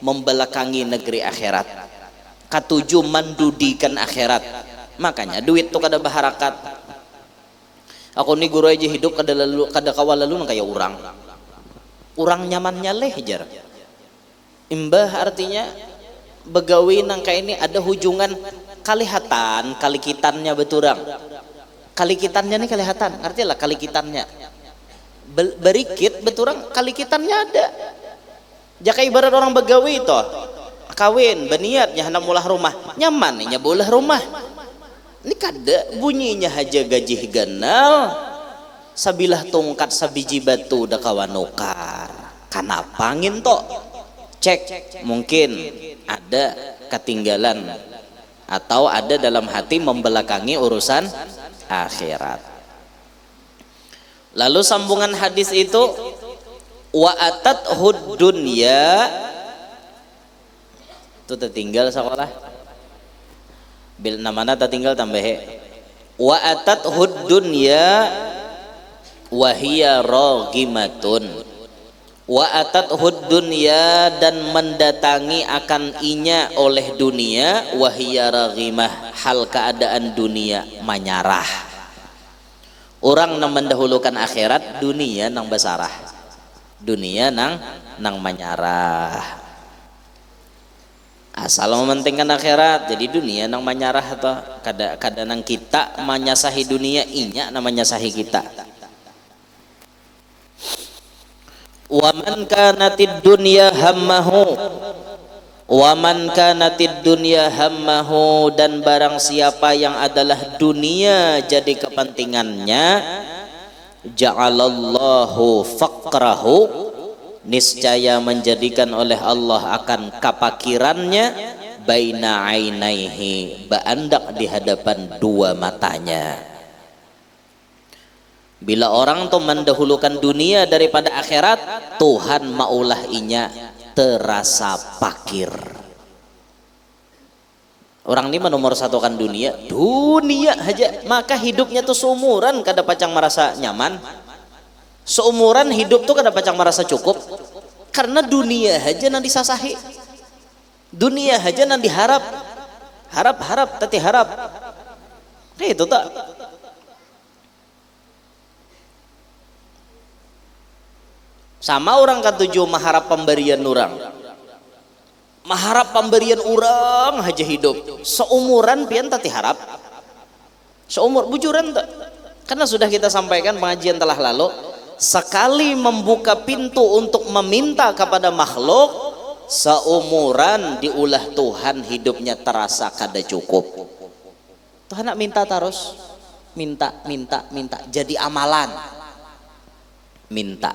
membelakangi negeri akhirat. Katujuh mendudikan akhirat. Makanya duit tuh kada baharakat. Aku nih guru aja hidup kada kawal lalu kayak orang. Orang nyamannya leh jar. Imbah artinya begawi nangka ini ada hujungan kalihatan, kalikitannya beturang. Kalikitannya nih kalihatan, artinya lah kalikitannya. Berikit beturang kalikitannya ada. Jaka ibarat orang begawi itu, kawin, beniatnya hendak mulah rumah, nyaman nya bolah rumah. Ini kada bunyinya aja gaji ganal. Sabilah tungkat sabiji batu da kawan nukar. Kanapa nginto? Cek mungkin ada ketinggalan atau ada dalam hati membelakangi urusan akhirat. Lalu sambungan hadis itu wa atat hud dunya itu tertinggal sekolah bil namana tertinggal tambah wa atat hud dunya wa hiya ragimatun. Wa atat hud dunya dan mendatangi akan inya oleh dunia wahiyya raghimah hal keadaan dunia manyarah. Orang nang mendahulukan akhirat, dunia nang basarah. Dunia nang manyarah. Asal mementingkan akhirat, jadi dunia nang manyarah atau kada nang kita manyasahi dunia inya namanya sahi kita. Waman kanatid dunya hammahu dan barang siapa yang adalah dunia jadi kepentingannya ja'alallahu faqrahu niscaya menjadikan oleh Allah akan kapakirannya baina ainaihi baandak di hadapan dua matanya. Bila orang tuh mendahulukan dunia daripada akhirat, Tuhan maulah inya terasa pakir. Orang ini menomor satukan dunia aja, maka hidupnya tuh seumuran kada pacang merasa nyaman. Seumuran hidup tuh kada pacang merasa cukup, karena dunia aja nang disasahi, dunia aja nang diharap, harap tati harap. Itu tak. Sama orang ketujuh maharap pemberian orang, maharap pemberian orang aja hidup seumuran pian tati harap seumur bujuran tak. Karena sudah kita sampaikan pengajian telah lalu, sekali membuka pintu untuk meminta kepada makhluk seumuran diulah Tuhan hidupnya terasa kada cukup. Tuhan nak minta terus minta jadi amalan minta.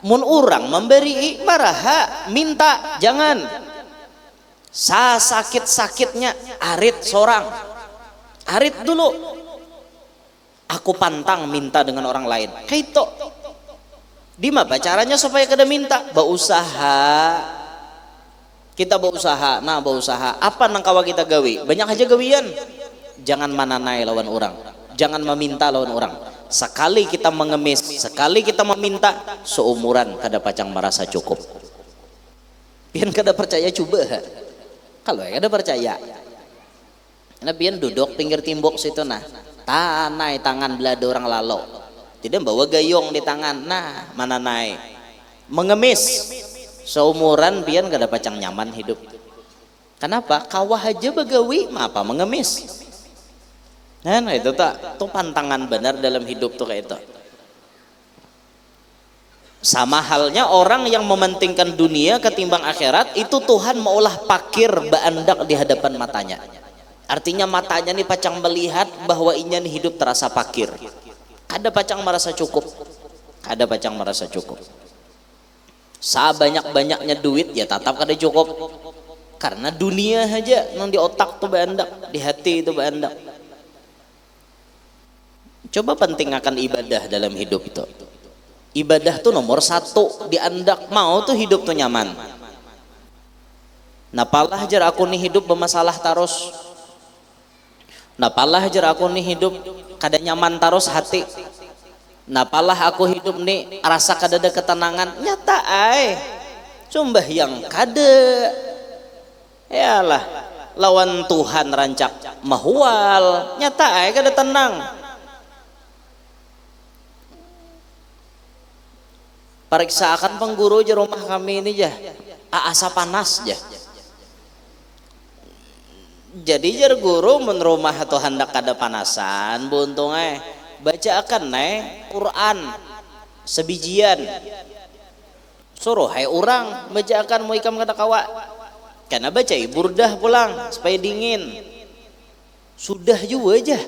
Mun orang memberi maraha minta jangan sakit-sakitnya arit seorang arit dulu Aku pantang minta dengan orang lain. Kaito. Di mana caranya supaya kada minta? Berusaha. Kita berusaha. Nah, berusaha. Apa nang kawa kita gawi? Banyak aja gawian. Jangan mananai lawan orang. Jangan meminta lawan orang. Sekali kita mengemis, sekali kita meminta, seumuran kada pacang merasa cukup. Pian kada percaya coba. Kalau kada percaya. Nah, pian duduk pinggir timbuk situ nah. Tanai tangan belada orang lalu. Tidak bawa gayung di tangan. Nah, mana naik. Mengemis. Seumuran pian kada pacang nyaman hidup. Kenapa? Kawah aja begawi, apa mengemis. Nah itu tak, itu pantangan benar dalam hidup tuh kayak itu. Sama halnya orang yang mementingkan dunia ketimbang akhirat, itu Tuhan maulah pakir baandak di hadapan matanya. Artinya matanya nih pacang melihat bahwa inya nih hidup terasa pakir. Kada pacang merasa cukup. Kada pacang merasa cukup. Sebanyak-banyaknya duit ya tetap kada cukup. Karena dunia aja nang di otak tuh baandak, di hati itu baandak. Coba pentingkan ibadah dalam hidup itu. Ibadah tuh nomor satu di andak, mau tuh hidup tuh nyaman. Napalah jar aku nih hidup bermasalah terus. Napalah jar aku nih hidup kada nyaman terus hati. Napalah aku hidup nih rasa kada ada ketenangan. Nyata ay. Sumbah yang kada. Yalah, lawan Tuhan rancak mahual. Nyata ay kada tenang. Periksakan pengguru aja rumah kami ini jah, asa panas jah. Jadi jar guru men rumah atau hendak kada panasan, buntung bacakan Quran sebijian. Suruh hai orang bacakan mau ikam kada kawa. Karena baca burdah pulang supaya dingin. Sudah juga aja.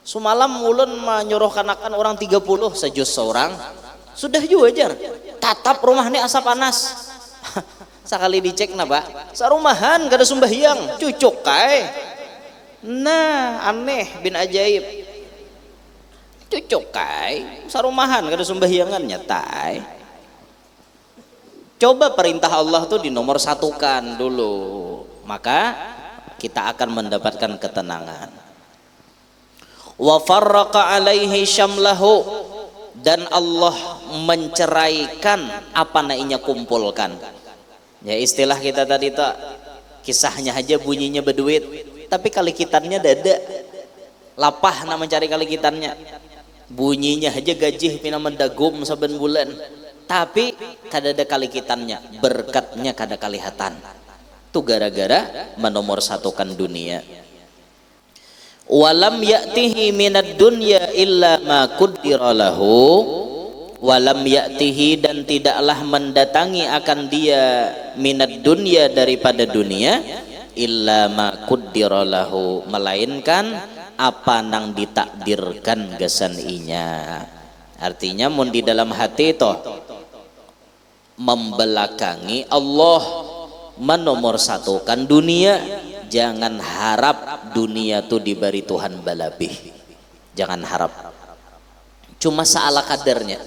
Semalam ulun menyuruhkan akan orang 30 sejus seorang. Sudah juga jar, tatap rumah ini asa panas. Sekali dicek nah pak, sarumahan kada sumbahyang, cucuk kai. Nah aneh bin ajaib, cucuk kai, sarumahan kada sumbahyangan nyatai. Coba perintah Allah tuh dinomor satukan dulu, maka kita akan mendapatkan ketenangan. Wa farraqa alaihi syamlahu, dan Allah menceraikan apa nainya kumpulkan. Ya istilah kita tadi tak, kisahnya aja bunyinya berduit, tapi kalikitannya dada. Lapah nak mencari kalikitannya. Bunyinya aja gaji pina mendagum saben bulan, tapi kada ada kalikitannya, berkatnya kada kalihatan. Itu gara-gara menomorsatukan dunia. Walam ya'tihi minad dunya illa ma qaddara lahu, walam ya'tihi, dan tidaklah mendatangi akan dia minad dunya, daripada dunia, illa ma qaddara lahu, melainkan apa nang ditakdirkan gesan inya. Artinya mun di dalam hati toh membelakangi Allah, menomorsatukan dunia, jangan harap dunia tuh diberi Tuhan balabih. Jangan harap. Cuma seala kadarnya.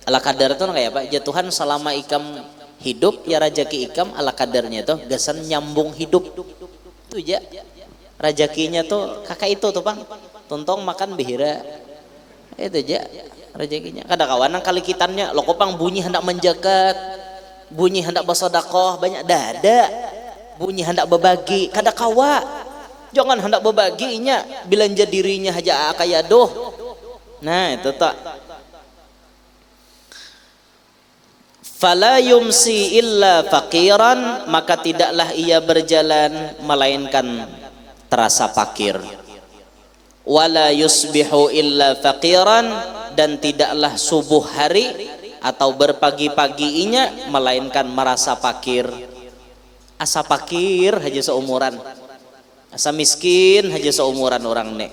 Ala kadar itu kayak apa? Ya Tuhan selama ikam hidup ya rajaki ikam ala kadarnya tuh gasan nyambung hidup. Itu aja. Rajakinya tuh kakak itu tuh Bang. Tuntong makan bihira. Itu aja rajakinya. Kada kawanang kalikitannya lo kopang bunyi hendak menjagat. Bunyi hendak bersedekah banyak dada. Bunyi hendak berbagi kada kawa, jangan hendak berbaginya belanja dirinya aja akayadoh. Nah itu tak. Fala yumsi illa faqiran, maka tidaklah ia berjalan melainkan terasa fakir. Wala yusbihu illa faqiran, dan tidaklah subuh hari atau berpagi-paginya melainkan merasa fakir. Asa fakir aja seumuran, asa miskin aja seumuran orang nek.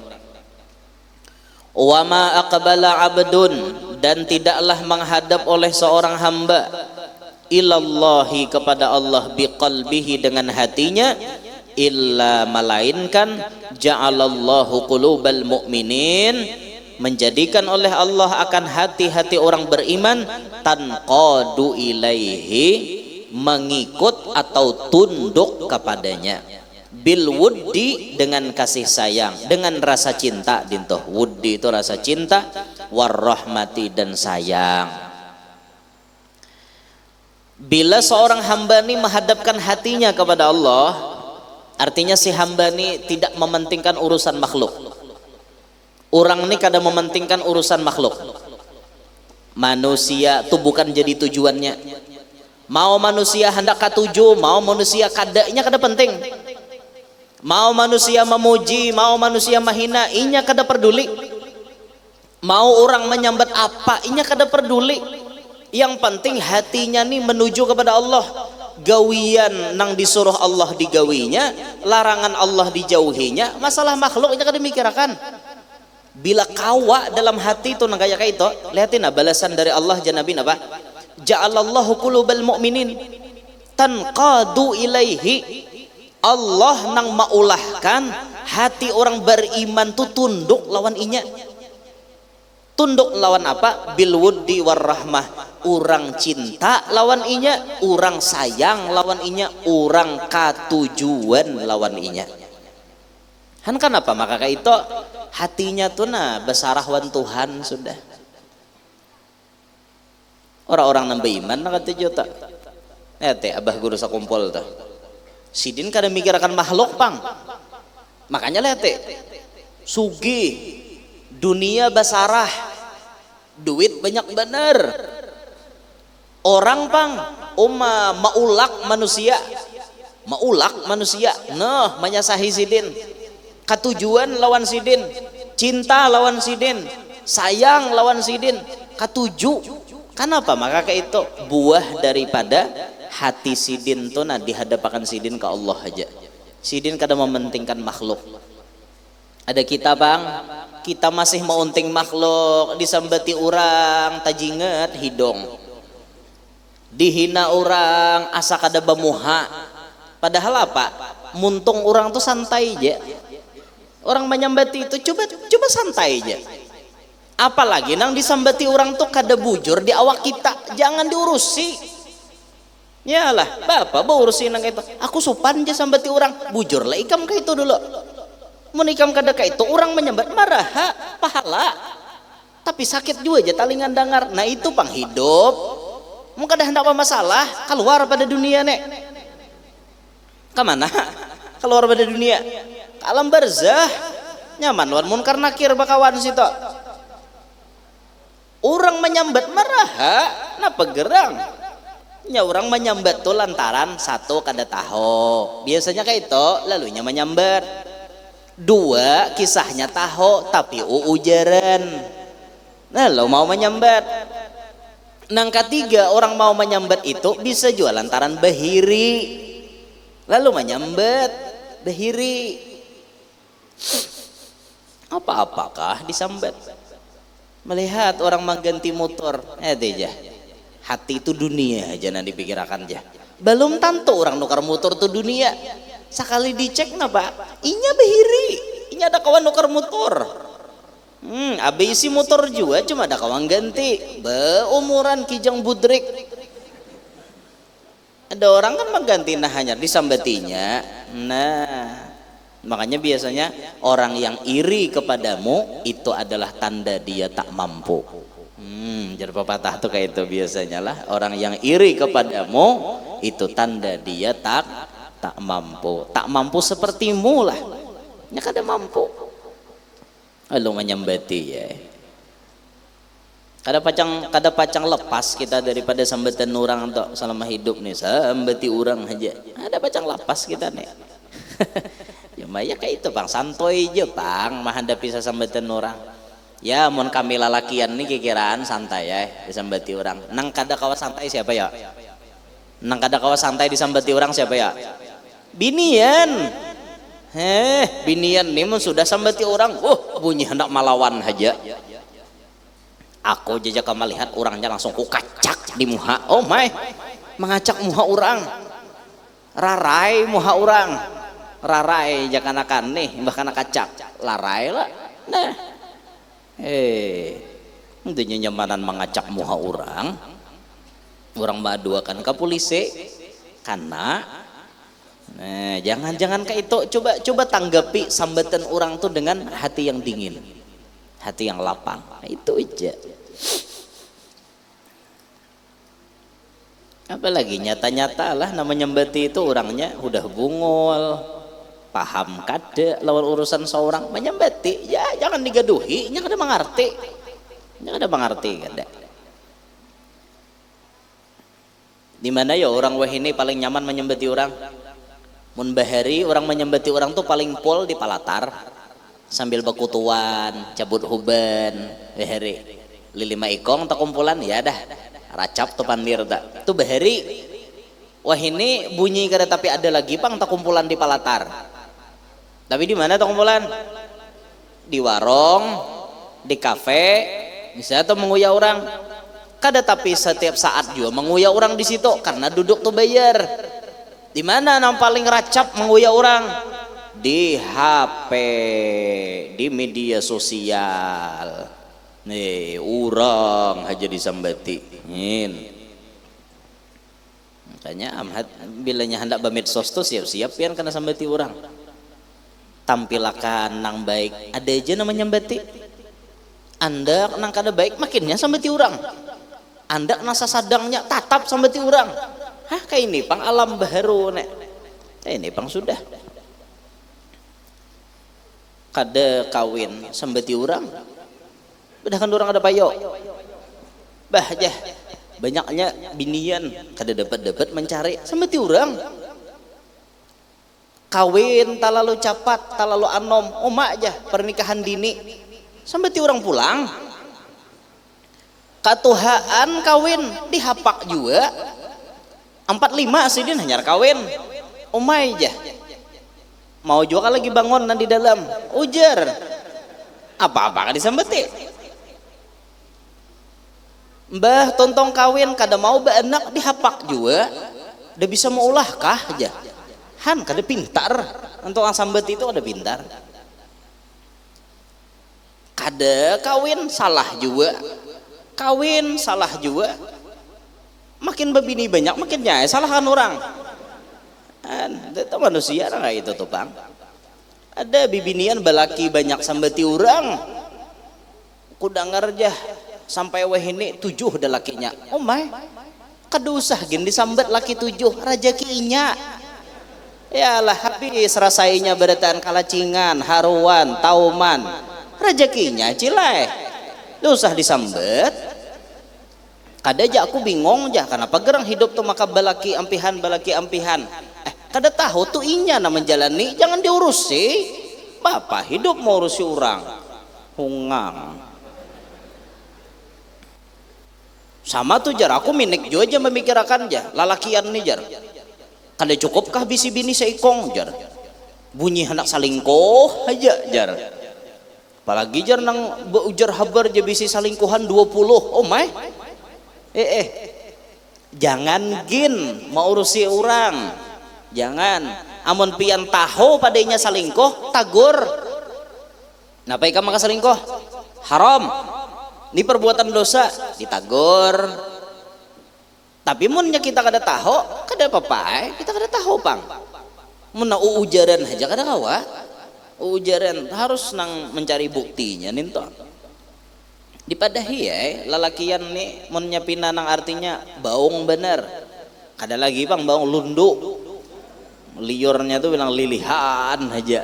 Wa ma aqbala abdun, dan tidaklah menghadap oleh seorang hamba ilallahi, kepada Allah, biqalbihi, dengan hatinya, illa, melainkan ja'alallahu qulubal mu'minin, menjadikan oleh Allah akan hati-hati orang beriman, tanqadu ilaihi, mengikut atau tunduk kepadanya, bil wuddi, dengan kasih sayang, dengan rasa cinta. Dintoh wuddi itu rasa cinta, warahmati, dan sayang. Bila seorang hamba ini menghadapkan hatinya kepada Allah, artinya si hamba ini tidak mementingkan urusan makhluk. Orang ini kadang mementingkan urusan makhluk. Manusia itu bukan jadi tujuannya. Mau manusia hendak katuju, mau manusia kadaknya kada penting. Mau manusia memuji, mau manusia mahina, inya kada peduli. Mau orang menyambat apa, inya kada peduli. Yang penting hatinya nih menuju kepada Allah. Gawian nang disuruh Allah digawinya, larangan Allah dijauhinya. Masalah makhluk inya kada mikirakan. Bila kawa dalam hati itu nang kaya itu, lihatin balasan dari Allah janabi apa? Ja'alallahu qulubal mu'minin tanqadu ilaihi. Allah nang maulahkan hati orang beriman tuh tunduk lawan inya. Tunduk lawan apa? Bil wuddi war rahmah. Urang cinta lawan inya, urang sayang lawan inya, urang katujuan lawan inya. Han kenapa? Maka kayak itu hatinya tuh besarahwan Tuhan sudah. Orang-orang nambah iman nak kata juta. Teh abah guru sakumpul tuh. Sidin kada mikirkan makhluk pang. Makanya lihat teh. Sugi dunia basarah, duit banyak bener. Orang pang maulak manusia. Nah, menyasahi sidin. Katujuan lawan sidin, cinta lawan sidin, sayang lawan sidin, katuju. Kenapa? Maka kayak itu buah daripada hati sidin tuh dihadapakan sidin ke Allah aja. Sidin kada mementingkan makhluk. Ada kita bang, kita masih meunting makhluk, disambati orang, tajinget hidung. Dihina orang, asa kada bamuha. Padahal apa? Muntung orang tuh santai aja. Orang menyambati itu coba santai aja. Apalagi nang disambati orang tuh kada bujur di awak kita, jangan diurusi. Yalah, bapak urusin nang itu. Aku sopan aja sambati orang, bujur lah ikam kayak itu dulu. Mun ikam kada kayak itu orang menyambat marah, pahala. Tapi sakit juga aja talingan dengar. Nah itu pang hidup. Mungkin ada hendak apa masalah, keluar pada dunia nek. Kemana? Keluar pada dunia. Alam barzah. Nyaman wan munkar nakir bakawan situ. Orang menyambat marah, napa gerang? Nya orang menyambat tuh lantaran satu kada tahu. Biasanya kayak itu, lalunya menyambat. Dua, kisahnya tahu tapi ujaran. Nah, lo mau menyambat. Nang ketiga, orang mau menyambat itu bisa jual lantaran bahiri. Lalu menyambat bahiri. Apa-apakah disambat? Melihat orang mengganti motor, aja. Hati itu dunia aja nanti dipikirkan aja. Belum tentu orang nukar motor tuh dunia. Sekali dicek napa? Inya bahiri. Inya ada kawan nukar motor. Abis isi motor juga cuma ada kawan ganti. Beumuran kijang budrik. Ada orang kan mengganti nah hanya disambatinya. Nah, makanya biasanya orang yang iri kepadamu itu adalah tanda dia tak mampu. Jadi pepatah tuh kayak itu biasanya lah. Orang yang iri kepadamu itu tanda dia tak mampu. Tak mampu sepertimu lah. Nya kada mampu. Lalu menyambati ya. Kada pacang lepas kita daripada sambatan orang untuk selama hidup nih. Sambati orang aja. Ada pacang lepas kita nih. Ya kayak itu bang, santoy aja bang menghadapi sambatan orang. Ya mun kami lalakian nih kikiraan santai ya disambati orang. Nang kada kawa santai siapa ya? Nang kada kawa santai disambati orang siapa ya? Binian. Binian nih mun sudah sambati orang, bunyi hendak melawan aja. Aku jejak melihat orangnya langsung ku kacak di muha. Oh my, mengacak muha orang, rarai muha orang, rarai jangan akan nih bahkan kacak, larai lah. Nah, Intinya nyamanan mengacak muha orang maduakan ke polisi karena jangan kayak itu. Coba tanggapi sambatan orang tuh dengan hati yang dingin, hati yang lapang. Itu aja. Apalagi nyata-nyata lah namanya nyembati itu orangnya udah bungul, paham kada lawan urusan seorang menyembati ya jangan digaduhi, nya kada mengerti kada. Di mana ya orang wah ini paling nyaman menyembati orang? Mun bahari orang menyembati orang tuh paling pol di palatar sambil bekutuan, cabut huban, bahari lilima ikong tak kumpulan ya dah racap tuh pandir tak tuh bahari wah ini bunyi kada tapi ada lagi pang tak kumpulan di palatar. Tapi di mana tak kumpulan? Di warung, di kafe, bisa tuh menguya orang. Kada tapi setiap saat juga menguya orang di situ karena duduk tuh bayar. Di mana yang paling racap menguya orang? Di HP, di media sosial. Nih, orang aja disambati. Makanya amhat bilanya hendak bamedsos tuh siap-siap pian kena sambati orang. Tampilakan nang baik, ada aja namanya nyambati. Anda nang kada baik makinnya sambati orang. Anda nasa sadangnya tatap sambati orang. Hah kayak ini pang alam baru nek. Ini pang sudah. Kada kawin sambati orang. Bedahkan orang ada payo. Bah aja. Banyaknya binian kada dapat mencari sambati orang. Kawin tak lalu capat, tak lalu anom, oma aja pernikahan dini. Sambati orang pulang. Katuhaan kawin dihapak juga 45 sidin hanya kawin umay aja mau juga lagi bangun nanti dalam ujar apa-apa kan disambeti mbah tontong kawin kada mau baanak dihapak juga udah bisa maulah kah aja han kada pintar untuk ang sambeti itu ada pintar kada kawin salah juga kawin salah juga makin babini banyak makin nyai salahkan orang itu manusia lah itu tuh bang ada bibinian balaki banyak sambati orang kudangar aja sampai wah ini 7 dah lakinya oh my kadusah gini disambat laki 7 rajakinya ya lah habis rasainya berataan kalacingan haruan tauman rajakinya cilai usah disambat. Kada aja aku bingung aja kenapa gerang hidup tuh maka balaki ampihan kada tahu tuh inya na menjalani jangan diurusi bapak hidup mau urusi orang hungang sama tuh jar aku minik jo aja memikirkan aja lalakian nih jar kada cukupkah bisi bini seikong jar bunyi anak salingkoh aja jar apalagi jar nang beujar habar aja bisi salingkuhan 20 oh my jangan gin mau urusi orang jangan amun pian tahu padanya salingkuh tagur napa ikam maka salingkuh haram ini perbuatan dosa ditagur tapi munnya kita kada tahu kada apa-apa kita kada tahu pang mun ujaran aja kada kawa ujaran harus nang mencari buktinya ninto dipadahi ya lalakian nih menyapina nang artinya baung bener kada lagi bang baung lundu liurnya tuh bilang lilihan aja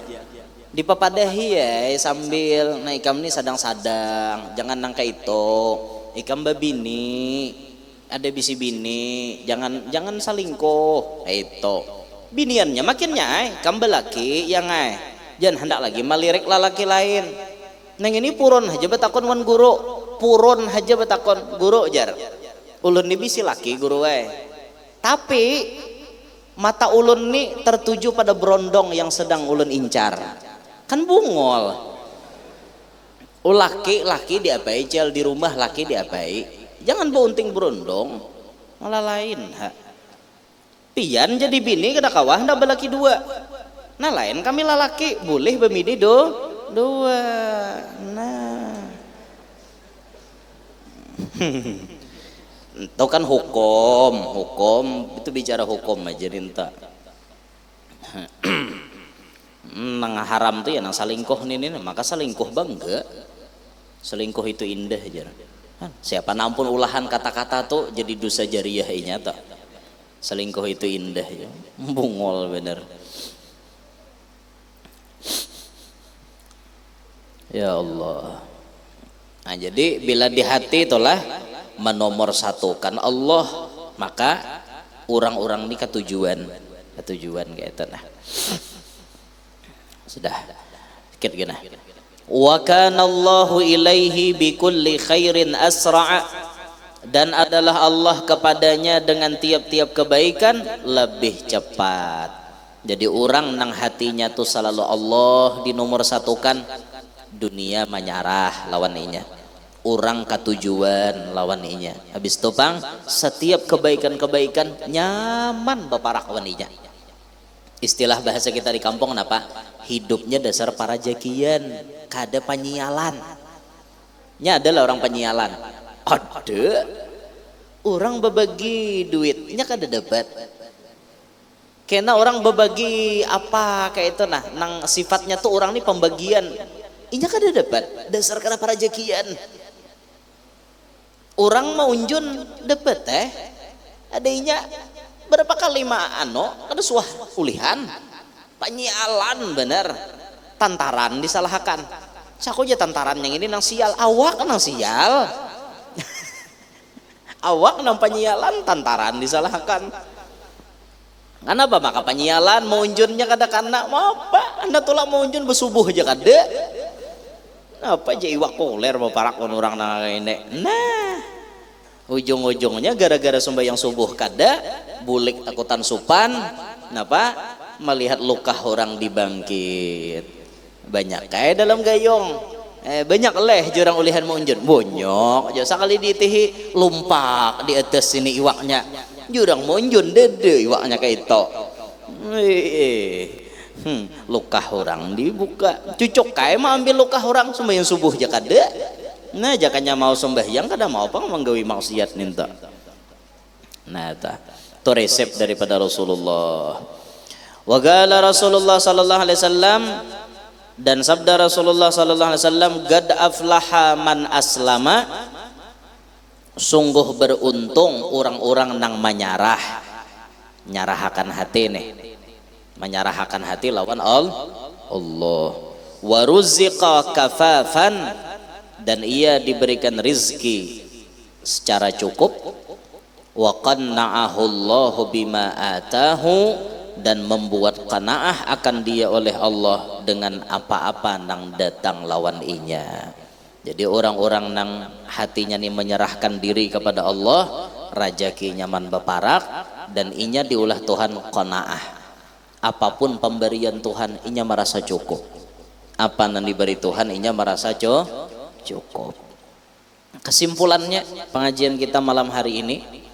dipapadahi ya sambil nah ikam nih sadang-sadang jangan nangka itu ikam babini ada bisi bini jangan salingkuh itu biniannya makinnya ikam belaki yang jangan hendak lagi malirik lalaki lain neng ini purun aja betakon wan guru purun aja betakon guru jar ulun ini bisi laki guru tapi mata ulun nih tertuju pada berondong yang sedang ulun incar kan bungol laki diapai cel di rumah laki diapai jangan beunting berondong malah lain pian jadi bini kada kawah ndak belaki 2 nah lain kami lalaki boleh bemini dua nah Itu kan hukum itu bicara hukum aja rinta. Nang haram tuh ya nang salingkuh nih, maka salingkuh bangga. Selingkuh itu indah aja. Siapa nampun ulahan kata-kata tuh jadi dosa jariah nyata. Selingkuh itu indah ya. Bungol bener. Ya Allah. Nah, jadi bila di hati itulah menomorsatukan Allah, maka orang-orang ini ketujuan kayak itu nah. Sudah sedikit gini. Wa kana Allahu ilaihi bikulli khairin asra'a, dan adalah Allah kepadanya dengan tiap-tiap kebaikan lebih cepat. Jadi orang nang hatinya tuh selalu Allah dinomorsatukan, dunia menyarah lawan inya, orang ketujuan lawan inya. Habis itu pang setiap kebaikan-kebaikan nyaman baparak lawan inya. Istilah bahasa kita di kampung kenapa? Hidupnya dasar para jakian, kada penyialan. Nya adalah orang penyialan. Ada orang berbagi duitnya kada dapat. Karena orang berbagi apa kayak itu nah, nang sifatnya tuh orang nih pembagian. Inya kada dapat, dasar kada para jakian. Orang mau unjun dapat adanya berapa kali ada suah ulihan penyialan bener, tantaran disalahkan. Saku aja tantaran yang ini nang sial, awak nang sial. Awak nang penyialan, tantaran disalahkan. Kenapa maka penyialan mau unjunnya kada kana mau apa? Anda tolak mau unjun bersubuh aja kada. Apa aja iwak poler baparak orang nang ini. Nah, ujung-ujungnya gara-gara sembahyang subuh kada, bulik takutan supan, kenapa? Melihat luka orang dibangkit. Banyak kayak dalam gayung. Banyak leh jurang ulihan munjun. Bonyok aja sekali ditihi lumpak di atas sini iwaknya. Jurang munjun dede iwaknya kayak itu. Luka orang dibuka. Cucuk kayak mau ambil luka orang sembahyang subuh aja kada. Nah jakanya mau sembahyang kada mau apa menggawi maksiat ninta. Nah itu resep daripada Rasulullah. Wa qala Rasulullah sallallahu alaihi wasallam, dan sabda Rasulullah sallallahu alaihi wasallam, gad aflaha man aslama, sungguh beruntung orang-orang nang nyarahakan hati nih, menyarahakan hati lawan Allah. Wa ruziqa kafafan, dan ia diberikan rizki secara cukup. Wa qanna'ahu Allahu bima atahu, dan membuat qanaah akan dia oleh Allah dengan apa-apa nang datang lawan inya. Jadi orang-orang nang hatinya nih menyerahkan diri kepada Allah, rajaki nyaman beparak, dan inya diulah Tuhan qanaah. Apapun pemberian Tuhan inya merasa cukup. Apa yang diberi Tuhan inya merasa cukup. Kesimpulannya pengajian kita malam hari ini,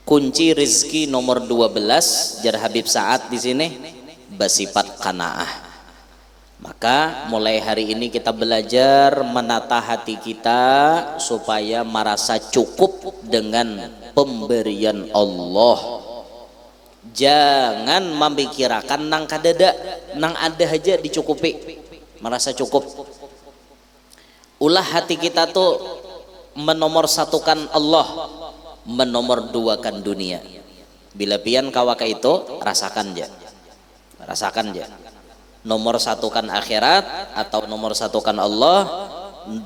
kunci rizki nomor 12 jar Habib Sa'ad di sini bersifat qanaah. Maka mulai hari ini kita belajar menata hati kita supaya merasa cukup dengan pemberian Allah. Jangan memikirkan nang kadada, nang ada aja dicukupi, merasa cukup. Ulah hati kita tuh menomorsatukan Allah, menomorduakan dunia. Bila pian kawaka itu rasakan aja. Nomor satukan akhirat atau nomor satukan Allah,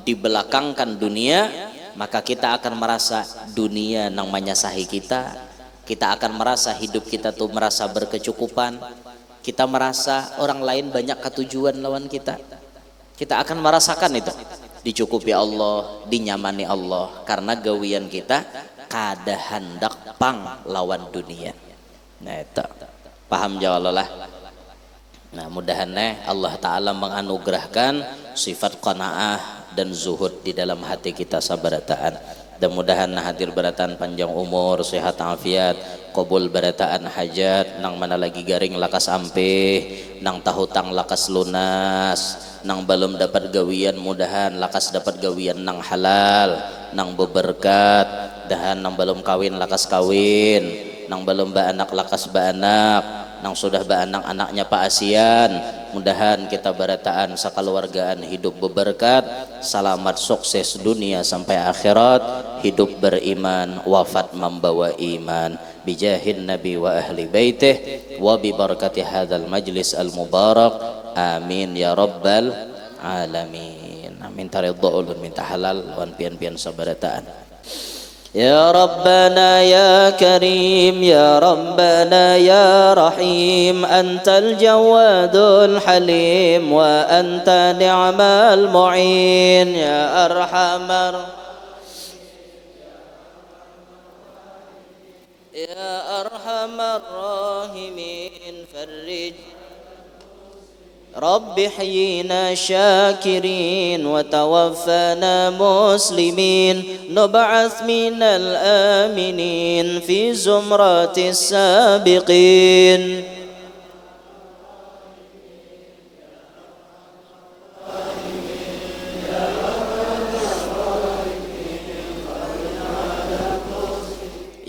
dibelakangkan dunia, maka kita akan merasa dunia nang menyasahi kita. Kita akan merasa hidup kita tuh merasa berkecukupan. Kita merasa orang lain banyak ketujuan lawan kita. Kita akan merasakan itu, dicukupi Allah, dinyamani Allah, karena gawian kita kada hendak pang lawan dunia. Nah itu paham jawalah. Nah mudah-mudahan Allah Ta'ala menganugerahkan sifat qanaah dan zuhud di dalam hati kita sabarataan. Mudah-mudahan hadir barataan panjang umur, sehat afiat, qabul barataan hajat, nang mana lagi garing lakas ampih, nang tahutang lakas lunas, nang belum dapat gawian mudahan lakas dapat gawian nang halal, nang beberkat, dahan nang belum kawin lakas kawin, nang belum baanak lakas baanak, nang sudah baanak anaknya Pak Asian, mudahan kita barataan sakaluargaan hidup beberkat, selamat sukses dunia sampai akhirat, hidup beriman, wafat membawa iman, bijahin nabi wa ahli baitih wa bi barakati hadzal majlis al mubarak, amin ya rabbal alamin. Amin taridho ulun minta halal wan pian-pian sabarataan. يا ربنا يا كريم يا ربنا يا رحيم أنت الجواد الحليم وأنت نعم المعين يا أرحم الراحمين فرج رب حيينا شاكرين وتوفنا مسلمين نبعث من الآمنين في زمرة السابقين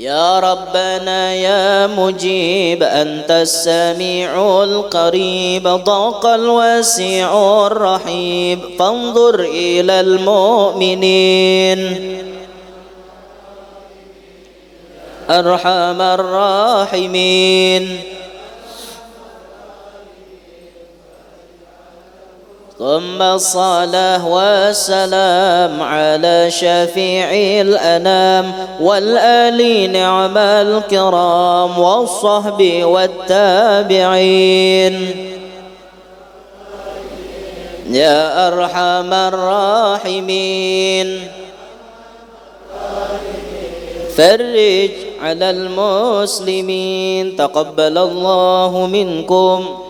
يا ربنا يا مجيب أنت السميع القريب ضاق الواسع الرحيب فانظر إلى المؤمنين أرحم الراحمين ثم الصلاة والسلام على شفيع الأنام والآل نعم الكرام والصحب والتابعين يا أرحم الراحمين فرج على المسلمين تقبل الله منكم